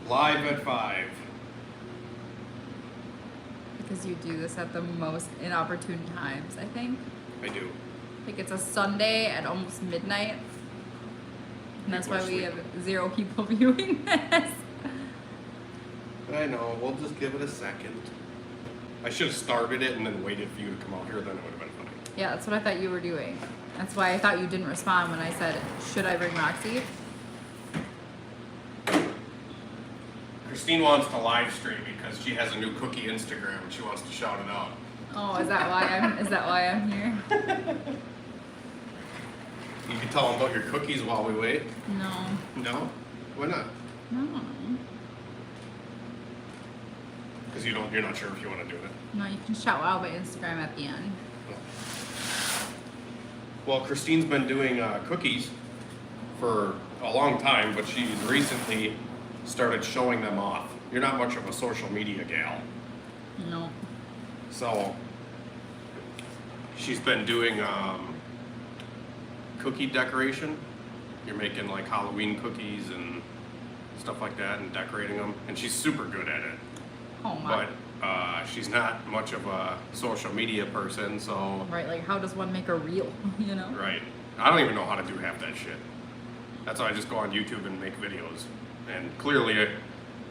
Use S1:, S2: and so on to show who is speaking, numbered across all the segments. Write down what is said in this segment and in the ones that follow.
S1: Live at 5.
S2: Because you do this at the most inopportune times, I think.
S1: I do.
S2: Like it's a Sunday at almost midnight. And that's why we have 0 people viewing this.
S1: I know, we'll just give it a second. I should have started it and then waited for you to come out here, then it would have been funny.
S2: Yeah, that's what I thought you were doing. That's why I thought you didn't respond when I said, should I bring Roxy?
S1: Kristine wants to live stream because she has a new cookie Instagram and she wants to shout it out.
S2: Oh, is that why I'm here?
S1: You can tell them about your cookies while we wait.
S2: No.
S1: No? Why not?
S2: No.
S1: Because you're not sure if you want to do it.
S2: No, you can shout out my Instagram at the end.
S1: Well, Kristine's been doing cookies for a long time, but she's recently started showing them off. You're not much of a social media gal.
S2: No.
S1: So she's been doing cookie decoration. You're making like Halloween cookies and stuff like that and decorating them. And she's super good at it.
S2: Oh my.
S1: But she's not much of a social media person, so.
S2: Right, like how does one make a reel, you know?
S1: Right. I don't even know how to do half that shit. That's why I just go on YouTube and make videos. And clearly,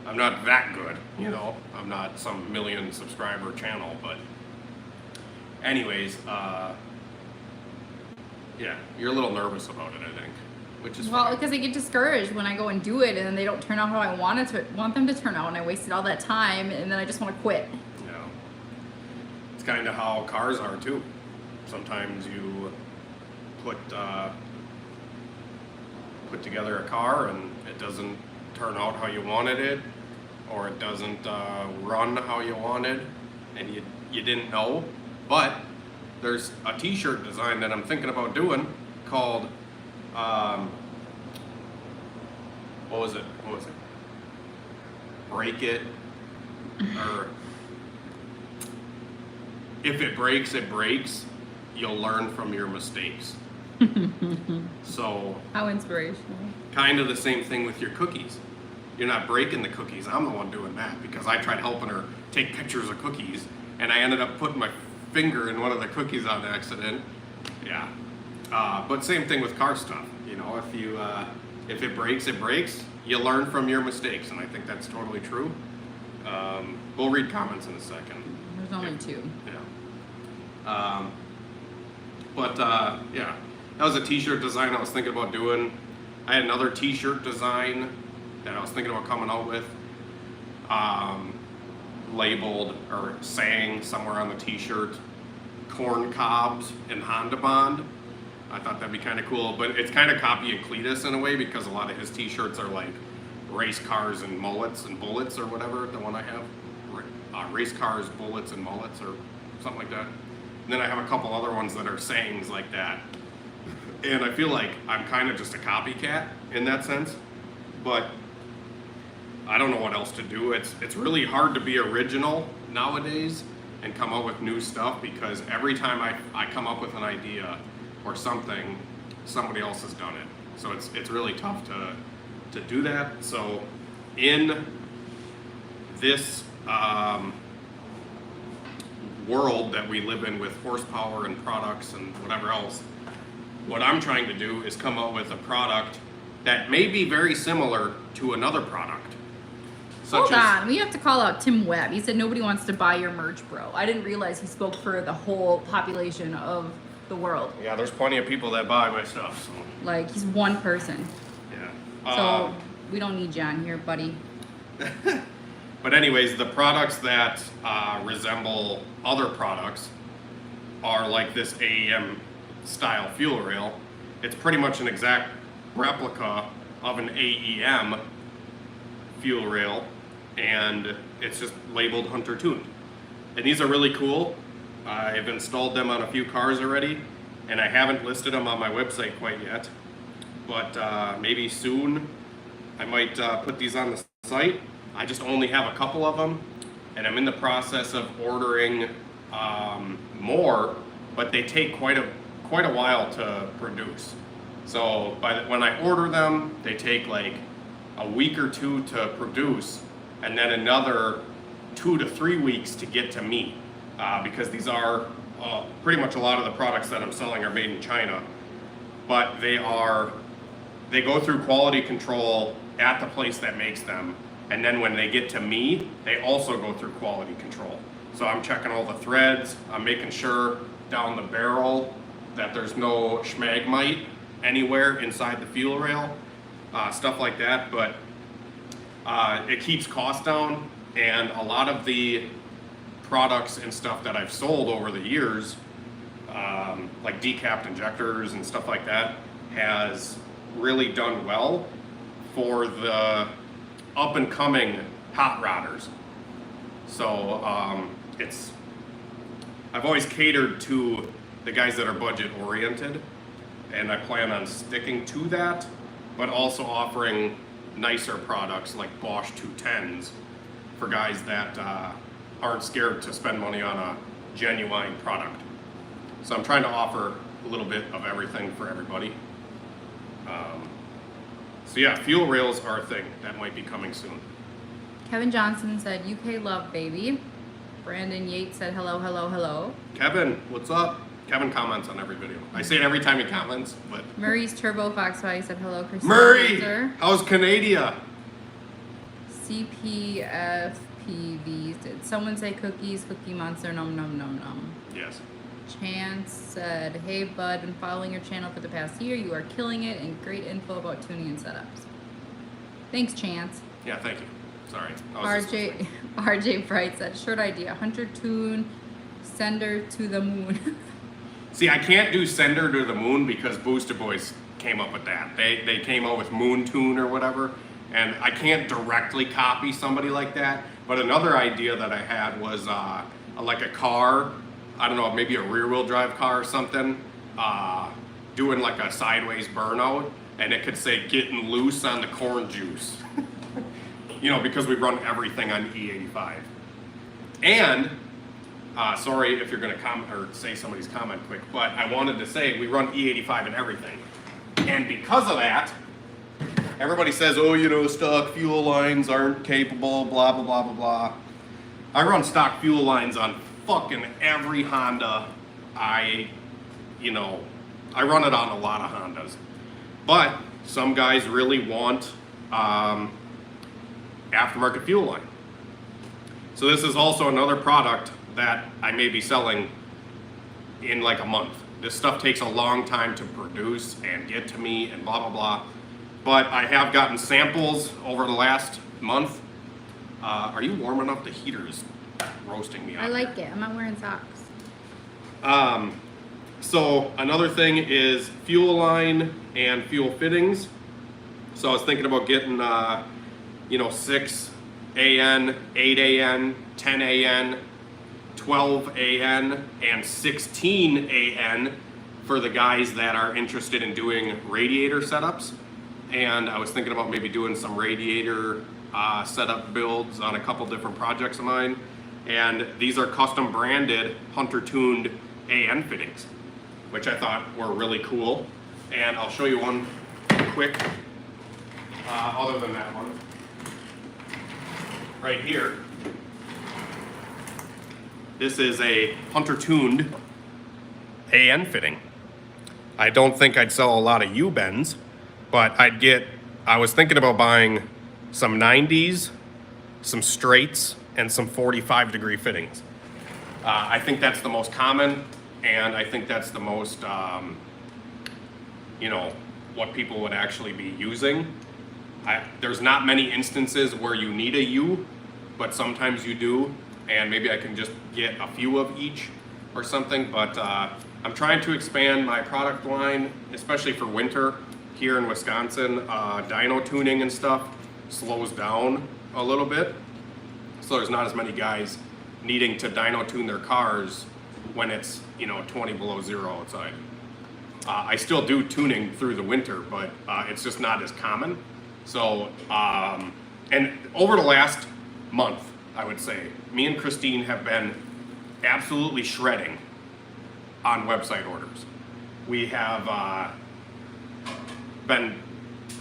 S1: I'm not that good, you know? I'm not some million subscriber channel, but anyways, yeah, you're a little nervous about it, I think, which is
S2: Well,
S1: fine.
S2: because I get discouraged when I go and do it and then they don't turn out how I want them to turn out, and I wasted all that time and then I just want to quit.
S1: You know, it's kind of how cars are too. Sometimes you put together a car and it doesn't turn out how you wanted it, or it doesn't run how you wanted, and you didn't know. But there's a t-shirt design that I'm thinking about doing called what was it? Break it, or if it breaks, it breaks. You'll learn from your mistakes. So
S2: How inspirational.
S1: kind of the same thing with your cookies. You're not breaking the cookies. I'm the one doing that because I tried helping her take pictures of cookies and I ended up putting my finger in one of the cookies on accident. Yeah. But same thing with car stuff. You know, if it breaks, it breaks. You learn from your mistakes, and I think that's totally true. We'll read comments in a second.
S2: There's only 2.
S1: Yeah. Yeah, that was a t-shirt design I was thinking about doing. I had another t-shirt design that I was thinking about coming out with, labeled or saying somewhere on the t-shirt, corn cobs and Honda Bond. I thought that'd be kind of cool, but it's kind of copying Cletus in a way because a lot of his t-shirts are like race cars and mullets and bullets or whatever, the one I have. Race cars, bullets, and mullets or something like that. And then I have a couple other ones that are sayings like that. And I feel like I'm kind of just a copycat in that sense, but I don't know what else to do. It's really hard to be original nowadays and come up with new stuff because every time I come up with an idea or something, somebody else has done it. So it's really tough to do that. So in this world that we live in with horsepower and products and whatever else, what I'm trying to do is come up with a product that may be very similar to another product.
S2: Hold on, we have to call out Tim Webb. He said nobody wants to buy your merch, bro. I didn't realize he spoke for the whole population of the world.
S1: Yeah, there's plenty of people that buy my stuff. So.
S2: Like, he's one person.
S1: Yeah.
S2: So, we don't need you on here, buddy.
S1: But anyways, the products that resemble other products are like this AEM style fuel rail. It's pretty much an exact replica of an AEM fuel rail, and it's just labeled HunterTuned. And these are really cool. I've installed them on a few cars already, and I haven't listed them on my website quite yet, but maybe soon I might put these on the site. I just only have a couple of them, and I'm in the process of ordering more, but they take quite a while to produce. So when I order them, they take like a week or two to produce, and then another 2 to 3 weeks to get to me, because these are pretty much a lot of the products that I'm selling are made in China, but they go through quality control at the place that makes them, and then when they get to me, they also go through quality control. So I'm checking all the threads, I'm making sure down the barrel that there's no schmagmite anywhere inside the fuel rail, stuff like that, but it keeps costs down, and a lot of the products and stuff that I've sold over the years, like decapped injectors and stuff like that, has really done well for the up and coming hot rodders. So I've always catered to the guys that are budget oriented, and I plan on sticking to that, but also offering nicer products like Bosch 210s for guys that aren't scared to spend money on a genuine product. So I'm trying to offer a little bit of everything for everybody. So yeah, fuel rails are a thing that might be coming soon.
S2: Kevin Johnson said, UK love, baby. Brandon Yates said, hello, hello, hello.
S1: Kevin, what's up? Kevin comments on every video. I say it every time he comments, but...
S2: Murray's Turbo Foxfire said, hello, Kristine.
S1: Murray! How's Canada?
S2: CPFPV. Did someone say cookies? Cookie Monster, num num num num.
S1: Yes.
S2: Chance said, hey bud, been following your channel for the past year. You are killing it, and great info about tuning and setups. Thanks, Chance.
S1: Yeah, thank you. Sorry.
S2: RJ Bright said, short idea, HunterTuned, sender to the moon.
S1: See, I can't do sender to the moon because Booster Boys came up with that. They came up with Moon Tune or whatever, and I can't directly copy somebody like that. But another idea that I had was like a car, I don't know, maybe a rear-wheel drive car or something, doing like a sideways burnout, and it could say getting loose on the corn juice. You know, because we run everything on E85. And, sorry if you're gonna comment or say somebody's comment quick, but I wanted to say we run E85 in everything. And because of that, everybody says, oh, you know, stock fuel lines aren't capable, blah, blah, blah, blah, blah. I run stock fuel lines on fucking every Honda. I run it on a lot of Hondas. But some guys really want aftermarket fuel line. So this is also another product that I may be selling in like a month. This stuff takes a long time to produce and get to me and blah, blah, blah. But I have gotten samples over the last month. Are you warm enough? The heater's roasting me out.
S2: I like it. I'm not wearing socks.
S1: So another thing is fuel line and fuel fittings. So I was thinking about getting 6 AN, 8 AN, 10 AN, 12 AN, and 16 AN for the guys that are interested in doing radiator setups. And I was thinking about maybe doing some radiator setup builds on a couple different projects of mine. And these are custom branded HunterTuned AN fittings, which I thought were really cool. And I'll show you one quick, other than that one. Right here. This is a HunterTuned AN fitting. I don't think I'd sell a lot of U-bends, but I was thinking about buying some 90s, some straights, and some 45-degree fittings. I think that's the most common, and I think that's the most, what people would actually be using. There's not many instances where you need a U, but sometimes you do, and maybe I can just get a few of each or something, but I'm trying to expand my product line, especially for winter here in Wisconsin. Dyno tuning and stuff slows down a little bit, so there's not as many guys needing to dyno tune their cars when it's 20 below zero outside. I still do tuning through the winter, but it's just not as common. So, and over the last month, I would say, me and Kristine have been absolutely shredding on website orders. We have been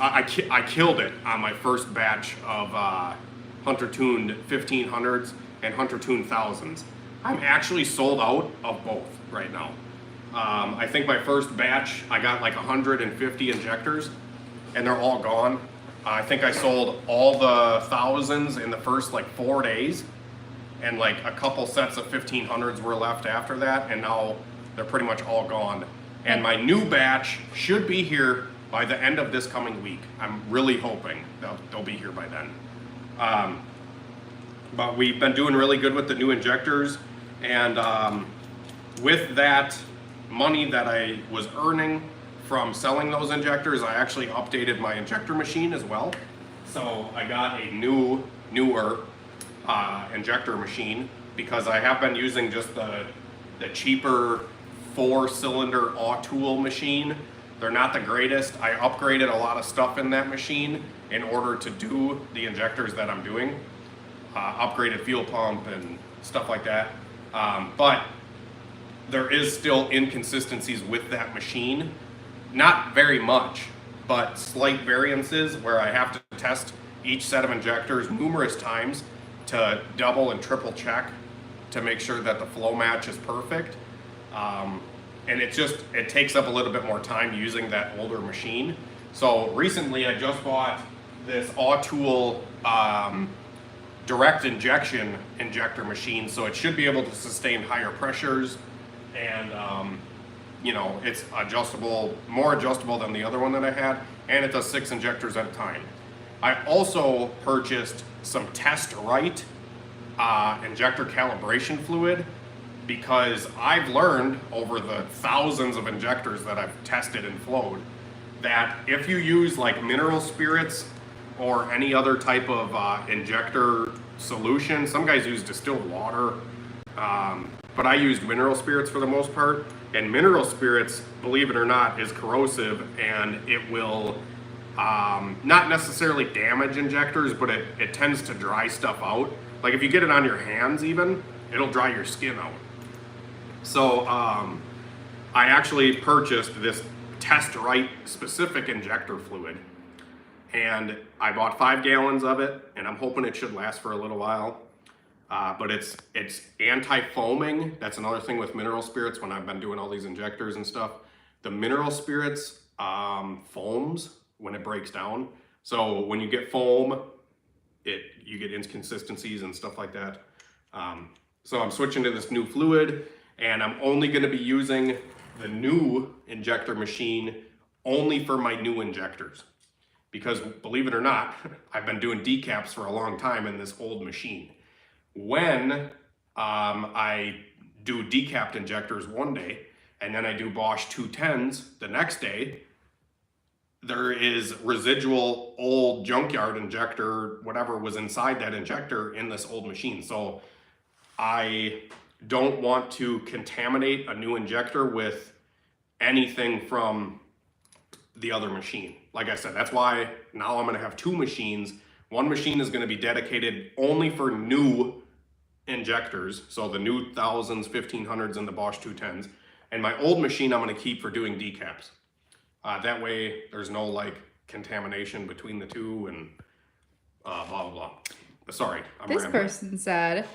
S1: I killed it on my first batch of HunterTuned 1500s and HunterTuned 1000s. I'm actually sold out of both right now. I think my first batch, I got like 150 injectors, and they're all gone. I think I sold all the thousands in the first like 4 days, and like a couple sets of 1500s were left after that, and now they're pretty much all gone. And my new batch should be here by the end of this coming week. I'm really hoping they'll be here by then. But we've been doing really good with the new injectors, and with that money that I was earning from selling those injectors, I actually updated my injector machine as well. So I got a newer injector machine, because I have been using just the cheaper 4-cylinder Autool machine. They're not the greatest. I upgraded a lot of stuff in that machine in order to do the injectors that I'm doing. Upgraded fuel pump and stuff like that. But there is still inconsistencies with that machine. Not very much, but slight variances where I have to test each set of injectors numerous times to double and triple check to make sure that the flow match is perfect. And it takes up a little bit more time using that older machine. So recently I just bought this Autool direct injection injector machine, so it should be able to sustain higher pressures, and you know, it's adjustable, more adjustable than the other one that I had, and it does 6 injectors at a time. I also purchased some test right injector calibration fluid, because I've learned over the thousands of injectors that I've tested and flowed that if you use like mineral spirits or any other type of injector solution, some guys use distilled water, but I used mineral spirits for the most part, and mineral spirits, believe it or not, is corrosive, and it will not necessarily damage injectors, but it tends to dry stuff out. Like if you get it on your hands even, it'll dry your skin out. So I actually purchased this test right specific injector fluid, and I bought 5 gallons of it, and I'm hoping it should last for a little while. But it's anti-foaming. That's another thing with mineral spirits when I've been doing all these injectors and stuff. The mineral spirits foams when it breaks down. So when you get foam, you get inconsistencies and stuff like that. So I'm switching to this new fluid, and I'm only going to be using the new injector machine only for my new injectors. Because believe it or not, I've been doing decaps for a long time in this old machine. When I do decapped injectors one day, and then I do Bosch 210s the next day, there is residual old junkyard injector, whatever was inside that injector in this old machine. So I don't want to contaminate a new injector with anything from the other machine. Like I said, that's why now I'm going to have 2 machines. One machine is going to be dedicated only for new injectors, so the new 1000s, 1500s, and the Bosch 210s. And my old machine I'm going to keep for doing decaps. That way there's no like contamination between the two and blah, blah, blah. Sorry, I'm
S2: This
S1: rambling.
S2: person said,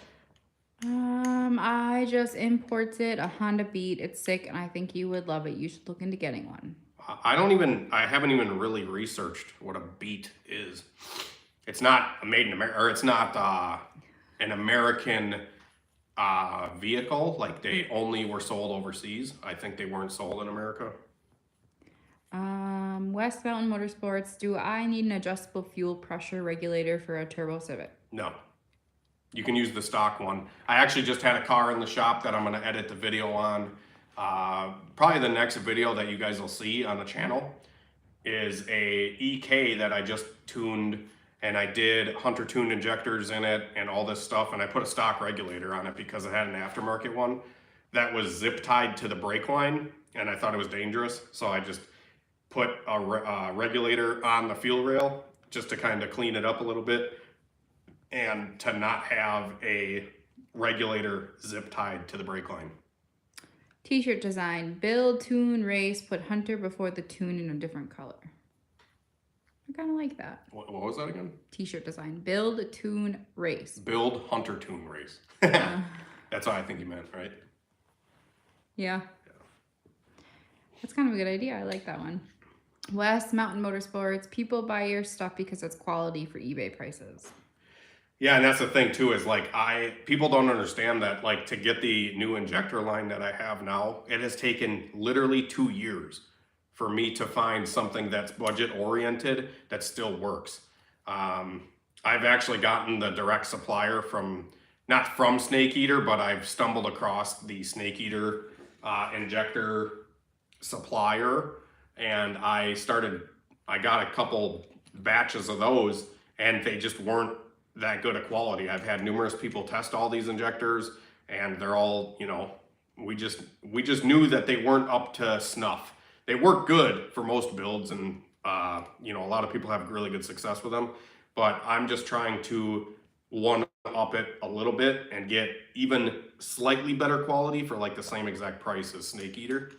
S2: I just imported a Honda Beat. It's sick, and I think you would love it. You should look into getting one.
S1: I haven't even really researched what a Beat is. It's not made in America, or it's not an American vehicle. Like they only were sold overseas. I think they weren't sold in America.
S2: West Mountain Motorsports, do I need an adjustable fuel pressure regulator for a turbo Civic?
S1: No. You can use the stock one. I actually just had a car in the shop that I'm going to edit the video on. Probably the next video that you guys will see on the channel is a EK that I just tuned, and I did HunterTuned injectors in it and all this stuff, and I put a stock regulator on it because it had an aftermarket one that was zip tied to the brake line, and I thought it was dangerous, so I just put a regulator on the fuel rail just to kind of clean it up a little bit, and to not have a regulator zip tied to the brake line.
S2: T-shirt design, build, tune, race, put Hunter before the tune in a different color. kind of like that.
S1: What was that again?
S2: T-shirt design. Build, tune, race.
S1: Build, HunterTuned, race. That's what I think you meant, right?
S2: Yeah. That's kind of a good idea. I like that one. West Mountain Motorsports. People buy your stuff because it's quality for eBay prices.
S1: Yeah, and that's the thing too, is like people don't understand that, like, to get the new injector line that I have now, it has taken literally 2 years for me to find something that's budget oriented that still works. I've actually gotten the direct supplier not from Snake Eater, but I've stumbled across the Snake Eater injector supplier, and I got a couple batches of those, and they just weren't that good a quality. I've had numerous people test all these injectors, and they're all, you know, we just knew that they weren't up to snuff. They work good for most builds, and you know, a lot of people have really good success with them, but I'm just trying to one up it a little bit and get even slightly better quality for like the same exact price as Snake Eater.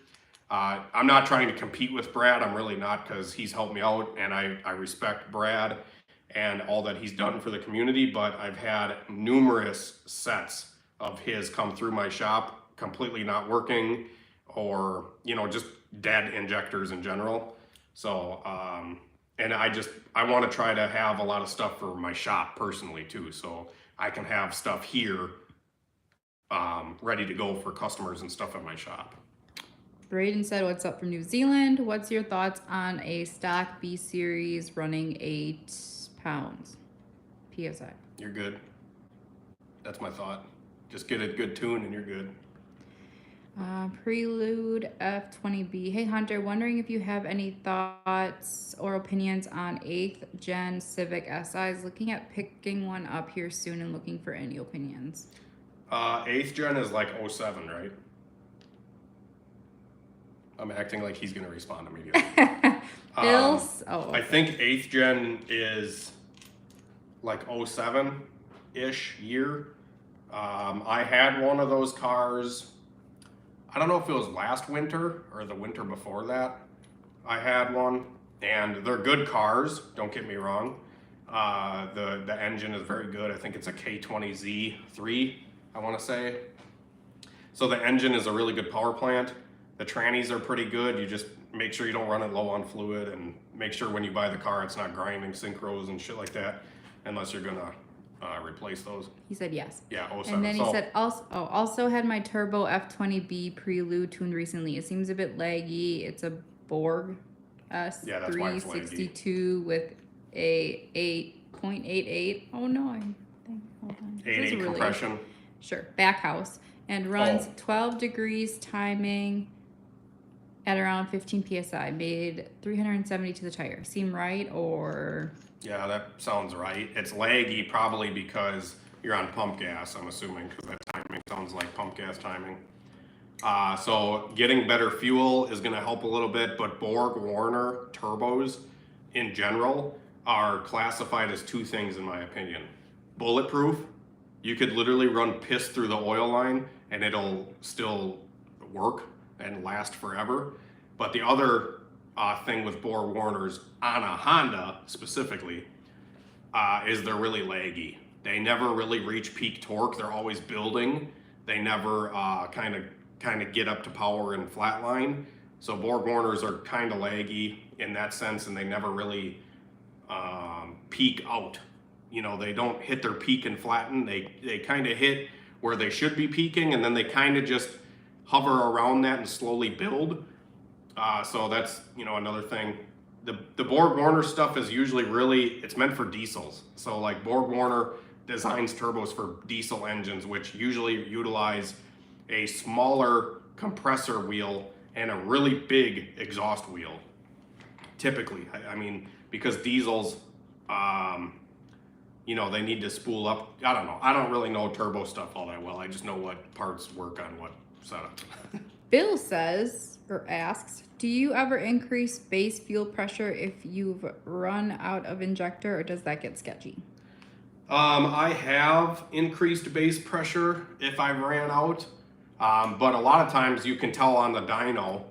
S1: I'm not trying to compete with Brad. I'm really not, because he's helped me out, and I respect Brad and all that he's done for the community, but I've had numerous sets of his come through my shop completely not working, or, you know, just dead injectors in general. So, and I want to try to have a lot of stuff for my shop personally too, so I can have stuff here ready to go for customers and stuff at my shop.
S2: Braden said, what's up from New Zealand? What's your thoughts on a stock B series running 8 pounds PSI?
S1: You're good. That's my thought. Just get a good tune and you're good.
S2: Prelude F20B. Hey Hunter, wondering if you have any thoughts or opinions on 8th gen Civic SIs. Looking at picking one up here soon and looking for any opinions.
S1: 8th gen is like 07, right? I'm acting like he's gonna respond immediately.
S2: Bill's,
S1: I think 8th gen is like 07-ish year. I had one of those cars, I don't know if it was last winter or the winter before that. I had one, and they're good cars, don't get me wrong. The engine is very good. I think it's a K20Z3, I wanna say. So the engine is a really good power plant. The trannies are pretty good. You just make sure you don't run it low on fluid, and make sure when you buy the car it's not grinding synchros and shit like that, unless you're gonna replace those.
S2: He said yes.
S1: Yeah, 07.
S2: And then he said also had my turbo F20B Prelude tuned recently. It seems a bit laggy. It's a Borg S362 with a 8.88. Oh no, I think, hold on.
S1: 8.8 compression.
S2: Sure, back house, and runs 12 degrees timing at around 15 psi. Made 370 to the tire. Seem right, or?
S1: Yeah, that sounds right. It's laggy probably because you're on pump gas, I'm assuming, because that timing sounds like pump gas timing. So getting better fuel is going to help a little bit, but Borg-Warner turbos in general are classified as 2 things in my opinion. Bulletproof. You could literally run piss through the oil line and it'll still work and last forever. But the other thing with Borg-Warners on a Honda specifically is they're really laggy. They never really reach peak torque. They're always building. They never kind of get up to power and flatline. So Borg-Warners are kind of laggy in that sense, and they never really peak out. You know, they don't hit their peak and flatten. They kind of hit where they should be peaking, and then they kind of just hover around that and slowly build. So that's, you know, another thing. The Borg-Warner stuff is usually it's meant for diesels. So like Borg-Warner designs turbos for diesel engines, which usually utilize a smaller compressor wheel and a really big exhaust wheel. Typically, I mean, because diesels, you know, they need to spool up. I don't know. I don't really know turbo stuff all that well. I just know what parts work on what setup.
S2: Bill says, or asks, do you ever increase base fuel pressure if you've run out of injector, or does that get sketchy?
S1: I have increased base pressure if I ran out, but a lot of times you can tell on the dyno,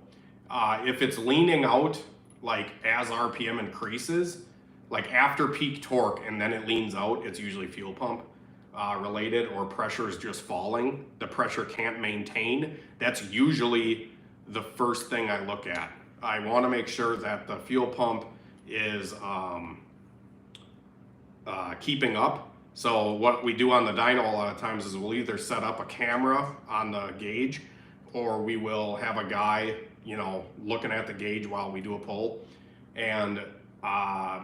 S1: if it's leaning out, like as RPM increases, like after peak torque and then it leans out, it's usually fuel pump related, or pressure is just falling. The pressure can't maintain. That's usually the first thing I look at. I want to make sure that the fuel pump is keeping up. So what we do on the dyno a lot of times is we'll either set up a camera on the gauge, or we will have a guy, you know, looking at the gauge while we do a pull. And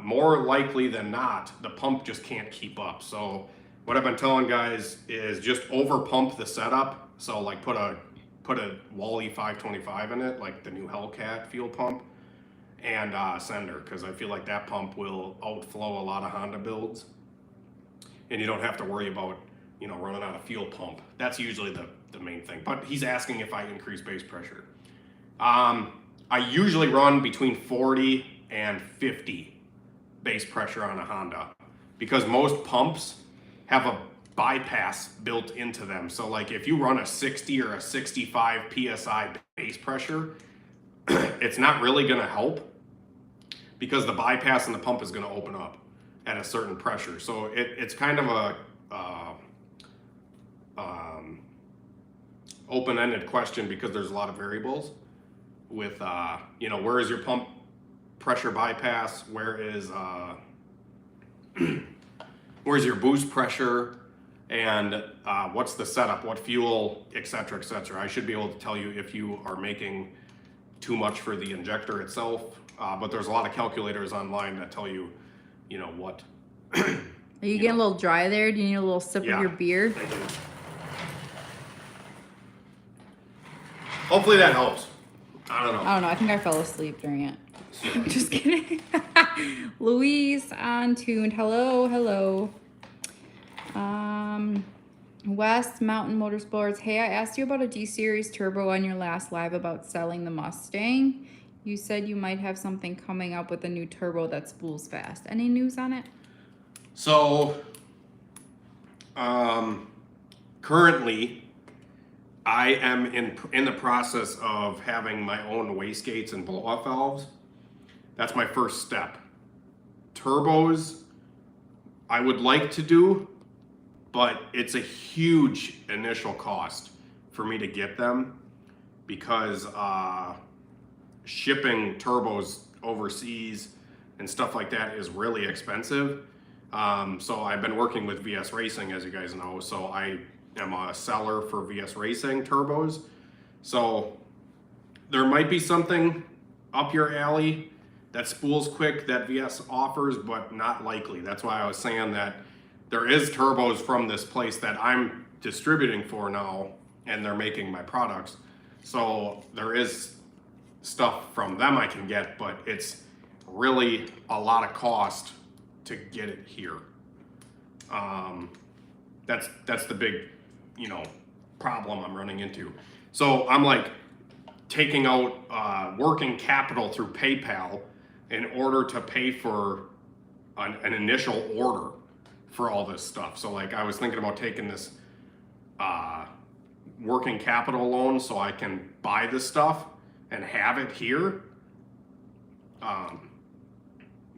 S1: more likely than not, the pump just can't keep up. So what I've been telling guys is just over pump the setup. So like put a Wally 525 in it, like the new Hellcat fuel pump, and sender, because I feel like that pump will outflow a lot of Honda builds, and you don't have to worry about, you know, running out of fuel pump. That's usually the main thing. But he's asking if I increase base pressure. I usually run between 40 and 50 base pressure on a Honda, because most pumps have a bypass built into them. So like if you run a 60 or a 65 PSI base pressure, it's not really gonna help, because the bypass in the pump is gonna open up at a certain pressure. So it's kind of a open-ended question, because there's a lot of variables with, you know, where is your pump pressure bypass? Where is, where's your boost pressure? And what's the setup, what fuel, etc., etc. I should be able to tell you if you are making too much for the injector itself, but there's a lot of calculators online that tell you, you know, what.
S2: Are you getting a little dry there? Do you need a little sip of your beer?
S1: Thank you. Hopefully that helps. I don't know.
S2: I think I fell asleep during it. Just kidding. Louise Untuned. Hello. West Mountain Motorsports. Hey, I asked you about a D-Series turbo on your last live about selling the Mustang. You said you might have something coming up with a new turbo that spools fast. Any news on it?
S1: So, currently, I am in the process of having my own wastegates and blow-off valves. That's my first step. Turbos, I would like to do, but it's a huge initial cost for me to get them, because shipping turbos overseas and stuff like that is really expensive. So I've been working with VS Racing, as you guys know, so I am a seller for VS Racing turbos. So there might be something up your alley that spools quick that VS offers, but not likely. That's why I was saying that there is turbos from this place that I'm distributing for now, and they're making my products. So there is stuff from them I can get, but it's really a lot of cost to get it here. That's the big, you know, problem I'm running into. So I'm like taking out working capital through PayPal in order to pay for an initial order for all this stuff. So like I was thinking about taking this working capital loan so I can buy this stuff and have it here.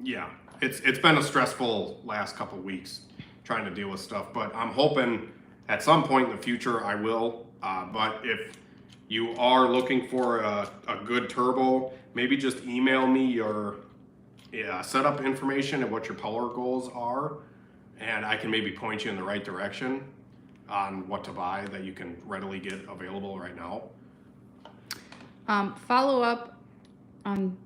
S1: Yeah, it's been a stressful last couple weeks trying to deal with stuff, but I'm hoping at some point in the future I will. But if you are looking for a good turbo, maybe just email me your setup information and what your power goals are, and I can maybe point you in the right direction on what to buy that you can readily get available right now.
S2: Follow up on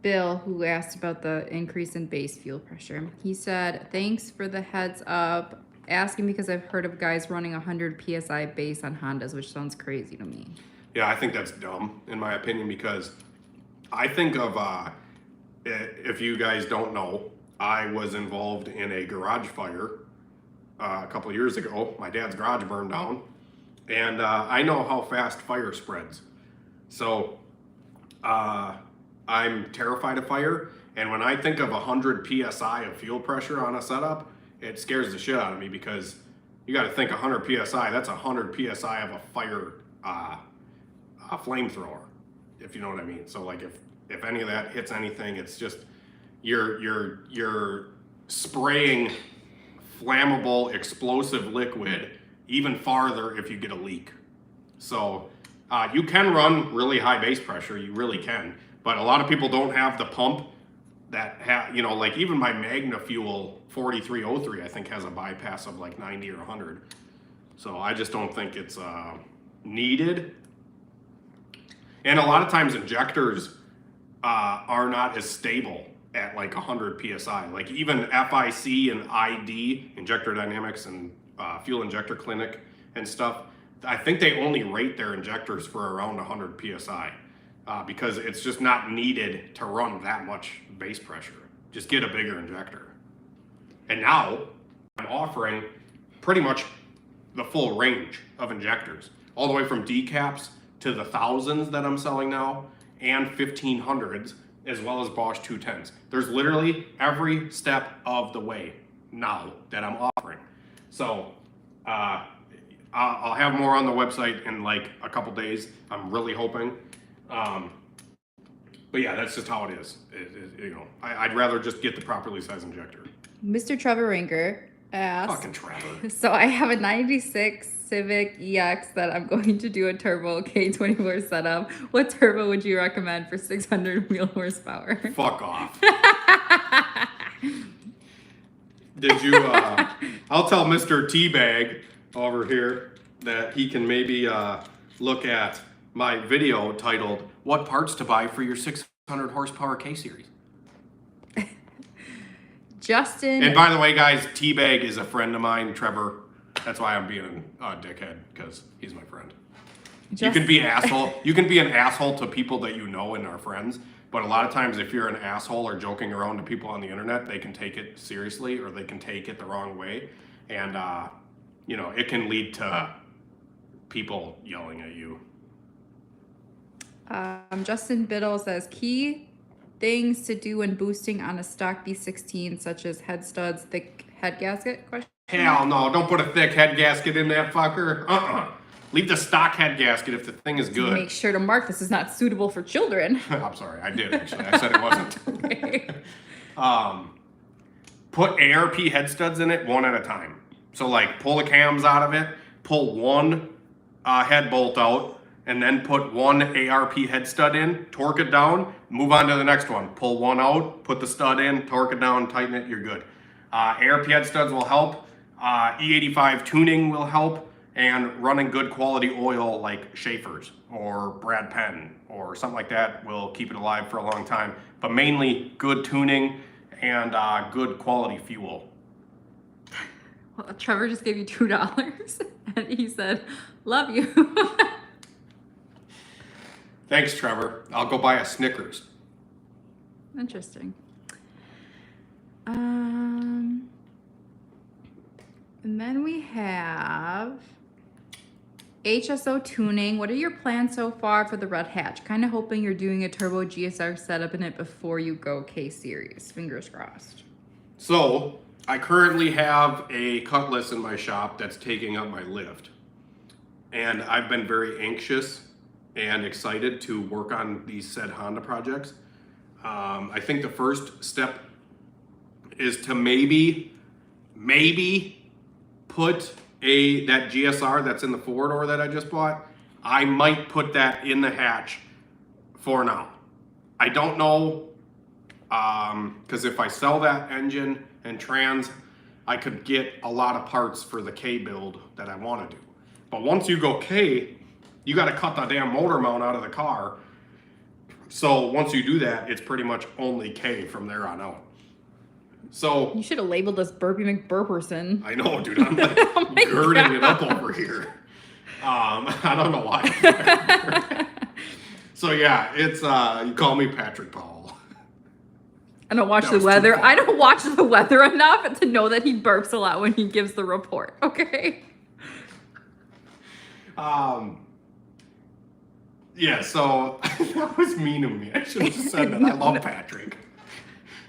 S2: Bill, who asked about the increase in base fuel pressure. He said, thanks for the heads up. Asking because I've heard of guys running 100 PSI base on Hondas, which sounds crazy to me.
S1: Yeah, I think that's dumb, in my opinion, because I think of, if you guys don't know, I was involved in a garage fire a couple of years ago. My dad's garage burned down, and I know how fast fire spreads. So I'm terrified of fire, and when I think of 100 PSI of fuel pressure on a setup, it scares the shit out of me, because you got to think 100 PSI, that's 100 PSI of a fire a flamethrower, if you know what I mean. So like if any of that hits anything, it's just, you're spraying flammable explosive liquid even farther if you get a leak. So you can run really high base pressure, you really can, but a lot of people don't have the pump that like even my Magna Fuel 4303 I think has a bypass of like 90 or 100. So I just don't think it's needed. And a lot of times injectors are not as stable at like 100 psi. Like even FIC and ID, Injector Dynamics and Fuel Injector Clinic and stuff, I think they only rate their injectors for around 100 psi because it's just not needed to run that much base pressure. Just get a bigger injector. And now I'm offering pretty much the full range of injectors, all the way from decaps to the 1000s that I'm selling now and 1500s, as well as Bosch 210s. There's literally every step of the way now that I'm offering. So I'll have more on the website in like a couple days. I'm really hoping. But yeah, that's just how it is. I'd rather just get the properly sized injector.
S2: Mr. Trevor Ringer asked,
S1: Fucking Trevor.
S2: so I have a 96 Civic EX that I'm going to do a turbo K24 setup. What turbo would you recommend for 600 wheel horsepower?
S1: Fuck off. Did you, I'll tell Mr. Teabag over here that he can maybe look at my video titled, What Parts to Buy for Your 600 Horsepower K-Series.
S2: Justin.
S1: And by the way, guys, Teabag is a friend of mine, Trevor. That's why I'm being a dickhead, because he's my friend. You can be asshole. You can be an asshole to people that you know and are friends, but a lot of times if you're an asshole or joking around to people on the internet, they can take it seriously or they can take it the wrong way, and it can lead to people yelling at you.
S2: Justin Biddle says key things to do when boosting on a stock B16, such as head studs, thick head gasket? Question.
S1: Hell no! Don't put a thick head gasket in that fucker. Leave the stock head gasket if the thing is good.
S2: Make sure to mark this is not suitable for children.
S1: I'm sorry, I did actually. I said it wasn't.
S2: Okay.
S1: Put ARP head studs in it one at a time. So like pull the cams out of it, pull one head bolt out, and then put one ARP head stud in, torque it down, move on to the next one. Pull one out, put the stud in, torque it down, tighten it, you're good. ARP head studs will help. E85 tuning will help, and running good quality oil like Schaefer's or Brad Penn or something like that will keep it alive for a long time. But mainly good tuning and good quality fuel.
S2: Well, Trevor just gave you $2 and he said, love you.
S1: Thanks, Trevor. I'll go buy a Snickers.
S2: Interesting. And then we have HSO tuning. What are your plans so far for the Red Hatch? Kind of hoping you're doing a turbo GSR setup in it before you go K-Series. Fingers crossed.
S1: So, I currently have a Cutlass in my shop that's taking up my lift. And I've been very anxious and excited to work on these said Honda projects. I think the first step is to maybe put that GSR that's in the four-door that I just bought. I might put that in the hatch for now. I don't know, because if I sell that engine and trans, I could get a lot of parts for the K build that I want to do. But once you go K, you got to cut the damn motor mount out of the car. So once you do that, it's pretty much only K from there on out. So
S2: you should have labeled us Burpee McBurperson.
S1: I know, dude. I'm like girding it up over here. I don't know why. So yeah, it's you call me Patrick Powell.
S2: I don't watch the weather. I don't watch the weather enough to know that he burps a lot when he gives the report. Okay.
S1: Yeah, so that was mean of me. I should have just said that. I love Patrick.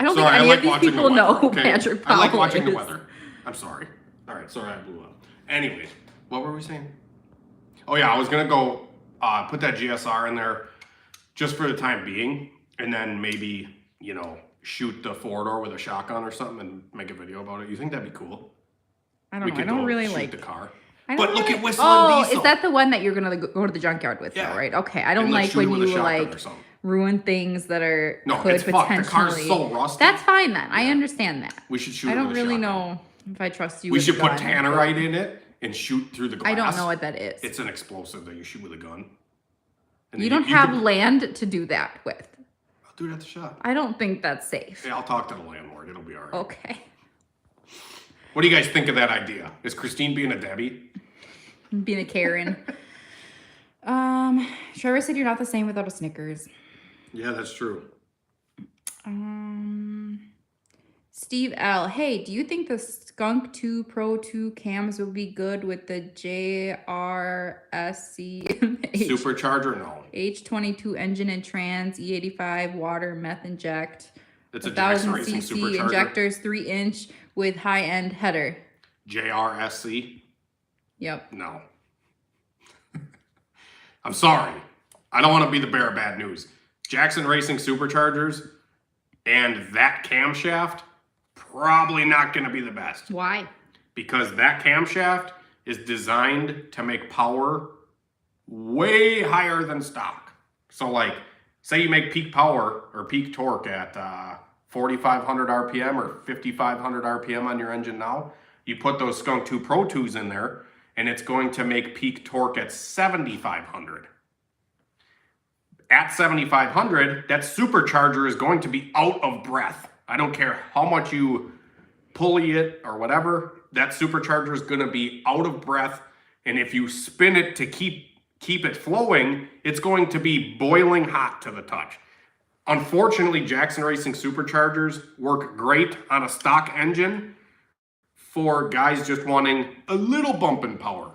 S2: I don't think any of these people know who Patrick Powell
S1: is. I like watching
S2: is.
S1: the weather. I'm sorry. All right, sorry I blew up. Anyways, what were we saying? Oh yeah, I was gonna go put that GSR in there just for the time being, and then maybe, shoot the four-door with a shotgun or something and make a video about it? You think that'd be cool?
S2: I don't know. I don't really like
S1: the car.
S2: I
S1: But
S2: don't
S1: look
S2: really,
S1: at Whistle
S2: oh,
S1: and Diesel.
S2: is that the one that you're gonna go to the junkyard with?
S1: Yeah.
S2: Though, right? Okay. I don't
S1: And,
S2: like
S1: shoot it
S2: when
S1: with a
S2: you
S1: shotgun
S2: like
S1: or something.
S2: ruin things that are
S1: No,
S2: could
S1: it's fucked.
S2: potentially.
S1: The car's so rusty.
S2: That's fine then. I understand that.
S1: We should shoot
S2: I
S1: it
S2: don't
S1: with a
S2: really
S1: shotgun.
S2: know if I trust you.
S1: We
S2: with
S1: should
S2: a
S1: put
S2: gun.
S1: tannerite in it and shoot through the glass.
S2: I don't know what that is.
S1: It's an explosive that you shoot with a gun. And
S2: You
S1: then
S2: don't have
S1: can-
S2: land to do that with.
S1: I'll do it at the shop.
S2: I don't think that's safe.
S1: Yeah, I'll talk to the landlord. It'll be all right.
S2: Okay.
S1: What do you guys think of that idea? Is Kristine being a Debbie?
S2: Being a Karen. Trevor said you're not the same without a Snickers.
S1: Yeah, that's true.
S2: Steve L. Hey, do you think the Skunk 2 Pro 2 cams will be good with the JRSC
S1: Supercharger? No.
S2: H22 engine and trans, E85 water, meth inject,
S1: It's a Jackson
S2: 1000
S1: Racing
S2: cc
S1: Supercharger.
S2: injectors, 3-inch with high-end header.
S1: JRSC?
S2: Yep.
S1: No. I'm sorry. I don't want to be the bearer of bad news. Jackson Racing Superchargers and that camshaft, probably not going to be the best.
S2: Why?
S1: Because that camshaft is designed to make power way higher than stock. So like, say you make peak power or peak torque at 4,500 RPM or 5,500 RPM on your engine now, you put those Skunk 2 Pro 2s in there, and it's going to make peak torque at 7,500. At 7,500, that supercharger is going to be out of breath. I don't care how much you pulley it or whatever, that supercharger is going to be out of breath. And if you spin it to keep it flowing, it's going to be boiling hot to the touch. Unfortunately, Jackson Racing superchargers work great on a stock engine for guys just wanting a little bump in power.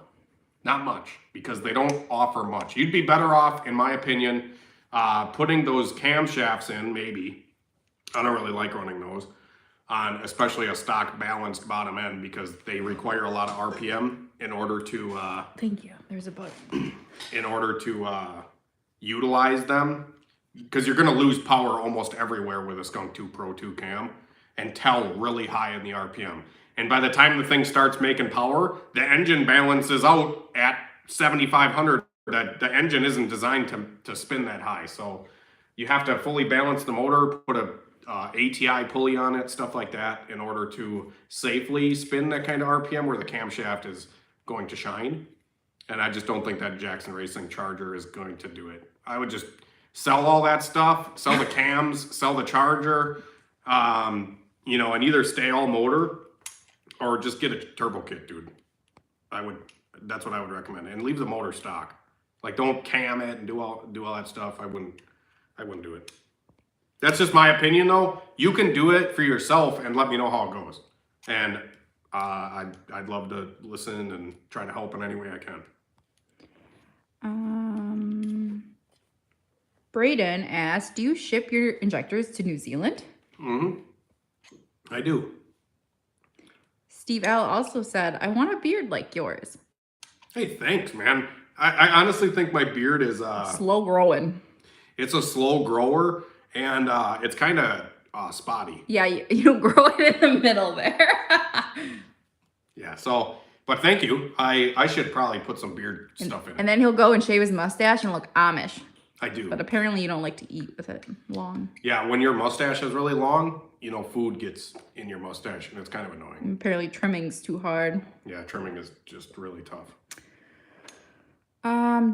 S1: Not much, because they don't offer much. You'd be better off, in my opinion, putting those camshafts in, maybe. I don't really like running those on especially a stock balanced bottom end because they require a lot of RPM in order to
S2: Thank you. There's a button.
S1: in order to utilize them, because you're going to lose power almost everywhere with a Skunk 2 Pro 2 cam and tell really high in the RPM. And by the time the thing starts making power, the engine balances out at 7,500. The engine isn't designed to spin that high. So you have to fully balance the motor, put a ATI pulley on it, stuff like that, in order to safely spin that kind of RPM where the camshaft is going to shine. And I just don't think that Jackson Racing Charger is going to do it. I would just sell all that stuff, sell the cams, sell the charger, and either stay all motor or just get a turbo kit, dude. That's what I would recommend. And leave the motor stock. Like, don't cam it and do all that stuff. I wouldn't do it. That's just my opinion, though. You can do it for yourself and let me know how it goes. And I'd love to listen and try to help in any way I can.
S2: Braden asked, do you ship your injectors to New Zealand?
S1: Mm-hmm. I do.
S2: Steve L. also said, I want a beard like yours.
S1: Hey, thanks, man. I honestly think my beard is
S2: slow growing.
S1: It's a slow grower, and it's kind of spotty.
S2: Yeah, you don't grow it in the middle there.
S1: Yeah, so, but thank you. I should probably put some beard stuff in it.
S2: And then he'll go and shave his mustache and look Amish.
S1: I do.
S2: But apparently you don't like to eat with it long.
S1: Yeah, when your mustache is really long, food gets in your mustache, and it's kind of annoying.
S2: And apparently trimming's too hard.
S1: Yeah, trimming is just really tough.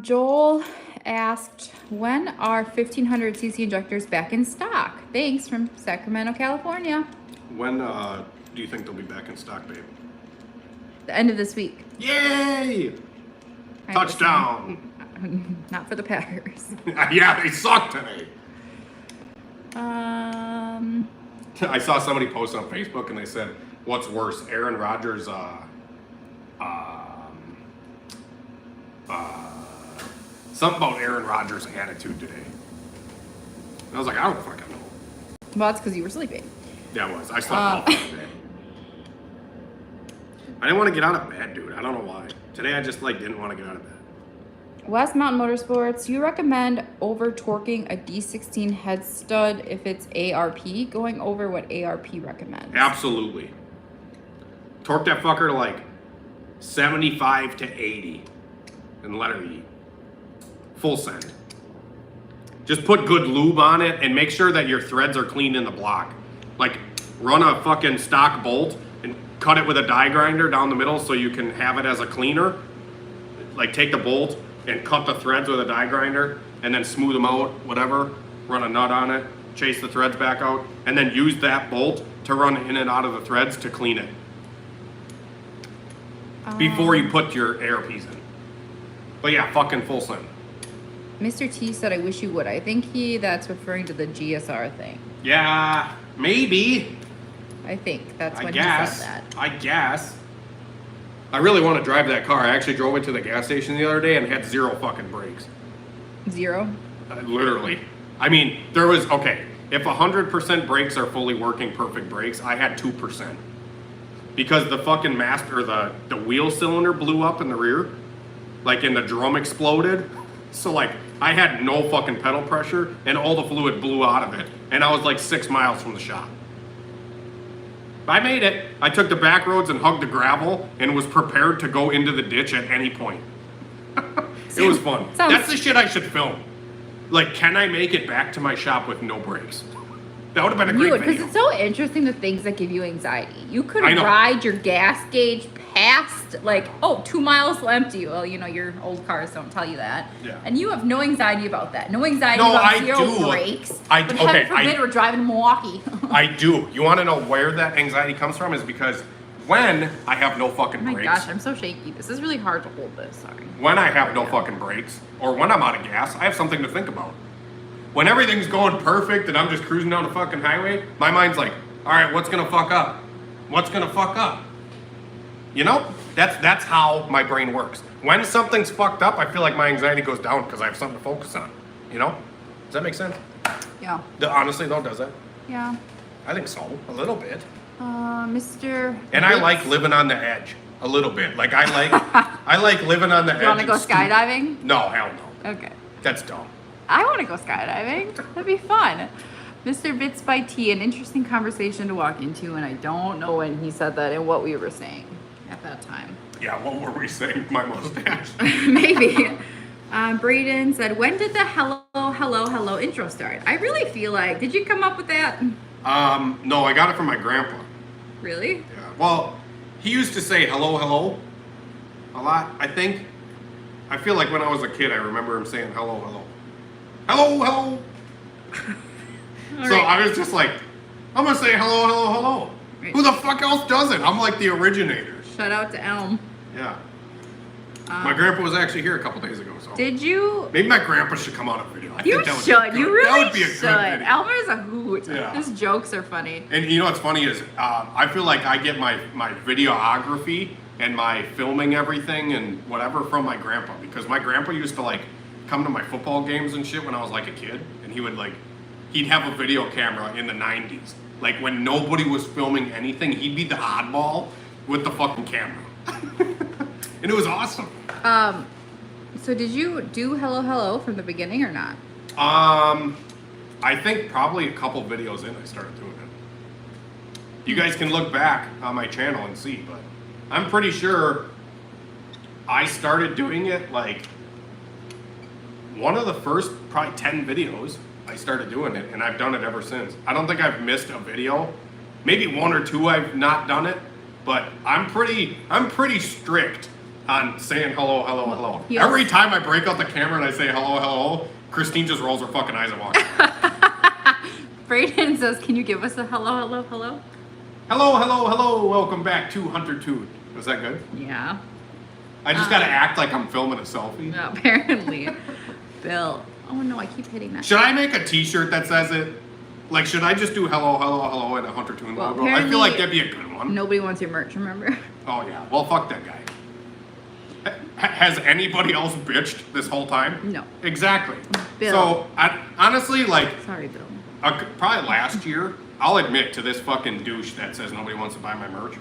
S2: Joel asked, when are 1500cc injectors back in stock? Thanks, from Sacramento, California.
S1: When do you think they'll be back in stock, babe?
S2: The end of this week.
S1: Yay! Touchdown!
S2: Not for the Packers.
S1: Yeah, they suck today.
S2: I
S1: saw somebody post on Facebook and they said, what's worse, Aaron Rodgers' something about Aaron Rodgers' attitude today. And I was like, I don't fucking know.
S2: Well, that's because you were sleeping.
S1: Yeah, it was. I slept all fucking day. I didn't want to get out of bed, dude. I don't know why. Today I just didn't want to get out of bed.
S2: West Mountain Motorsports, you recommend over torquing a D16 head stud if it's ARP, going over what ARP recommends.
S1: Absolutely. Torque that fucker to like 75 to 80 and let her eat. Full send. Just put good lube on it and make sure that your threads are clean in the block. Like, run a fucking stock bolt and cut it with a die grinder down the middle so you can have it as a cleaner. Like, take the bolt and cut the threads with a die grinder and then smooth them out, whatever. Run a nut on it, chase the threads back out, and then use that bolt to run in and out of the threads to clean it. Before you put your ARPs in. But yeah, fucking full send.
S2: Mr. T said, I wish you would. I think that's referring to the GSR thing.
S1: Yeah, maybe.
S2: I think that's when
S1: he said that. I guess. I really want to drive that car. I actually drove it to the gas station the other day and had 0 fucking brakes.
S2: 0?
S1: Literally. I mean, there was, okay, if 100% brakes are fully working perfect brakes, I had 2%. Because the fucking master, the wheel cylinder blew up in the rear. Like, and the drum exploded. So, like, I had no fucking pedal pressure, and all the fluid blew out of it. And I was like 6 miles from the shop. I made it. I took the back roads and hugged the gravel and was prepared to go into the ditch at any point. It was fun. That's the shit I should film. Like, can I make it back to my shop with no brakes? That would have been a great video.
S2: Because it's so interesting, the things that give you anxiety. You could ride your gas gauge past, like, 2 miles will empty. Well, you know, your old cars don't tell you that.
S1: Yeah.
S2: And you have no anxiety about that. No anxiety about 0 brakes. But heaven forbid we're driving to Milwaukee.
S1: I do. You want to know where that anxiety comes from? Is because when I have no fucking brakes.
S2: Oh my gosh, I'm so shaky. This is really hard to hold this. Sorry.
S1: When I have no fucking brakes, or when I'm out of gas, I have something to think about. When everything's going perfect and I'm just cruising down the fucking highway, my mind's like, all right, what's gonna fuck up? What's gonna fuck up? You know? That's how my brain works. When something's fucked up, I feel like my anxiety goes down because I have something to focus on. You know? Does that make sense?
S2: Yeah.
S1: Honestly, though, does it?
S2: Yeah.
S1: I think so. A little bit.
S2: Mr.
S1: And I like living on the edge. A little bit. Like, I like living on the edge.
S2: You want to go skydiving?
S1: No, hell no.
S2: Okay.
S1: That's dumb.
S2: I want to go skydiving. That'd be fun. Mr. Bits by T, an interesting conversation to walk into, and I don't know when he said that and what we were saying at that time.
S1: Yeah, what were we saying? My mustache.
S2: Maybe. Braden said, when did the hello intro start? I really feel like, did you come up with that?
S1: No, I got it from my grandpa.
S2: Really?
S1: Yeah. Well, he used to say hello a lot, I think. I feel like when I was a kid, I remember him saying hello. Hello. So I was just like, I'm gonna say hello. Right. Who the fuck else does it? I'm like the originator.
S2: Shout out to Elm.
S1: Yeah. My grandpa was actually here a couple days ago. So
S2: did you?
S1: Maybe my grandpa should come on a video.
S2: You should. You really
S1: that would be a
S2: should.
S1: Good video.
S2: Elmer's a hoot.
S1: Yeah.
S2: His jokes are funny.
S1: And you know what's funny is I feel like I get my videography and my filming everything and whatever from my grandpa, because my grandpa used to like come to my football games and shit when I was like a kid, and he'd have a video camera in the 90s. Like when nobody was filming anything, he'd be the oddball with the fucking camera. And it was awesome.
S2: So did you do hello from the beginning or not?
S1: I think probably a couple videos in I started doing it. You guys can look back on my channel and see, but I'm pretty sure I started doing it like one of the first probably 10 videos I started doing it, and I've done it ever since. I don't think I've missed a video. Maybe 1 or 2 I've not done it, but I'm pretty strict on saying hello.
S2: Yes.
S1: Every time I break out the camera and I say hello, Kristine just rolls her fucking eyes and walks.
S2: Brayden says, can you give us a hello?
S1: Hello, welcome back to HunterTuned. Was that good?
S2: Yeah.
S1: I just gotta act like I'm filming a selfie.
S2: No, apparently. Bill. Oh no, I keep hitting that.
S1: Should I make a t-shirt that says it? Like, should I just do hello and a HunterTuned logo? I feel like that'd be a good one.
S2: Nobody wants your merch, remember?
S1: Oh yeah, well fuck that guy. Has anybody else bitched this whole time?
S2: No.
S1: Exactly.
S2: Bill.
S1: So, honestly, like...
S2: Sorry, Bill.
S1: Probably last year, I'll admit to this fucking douche that says nobody wants to buy my merch.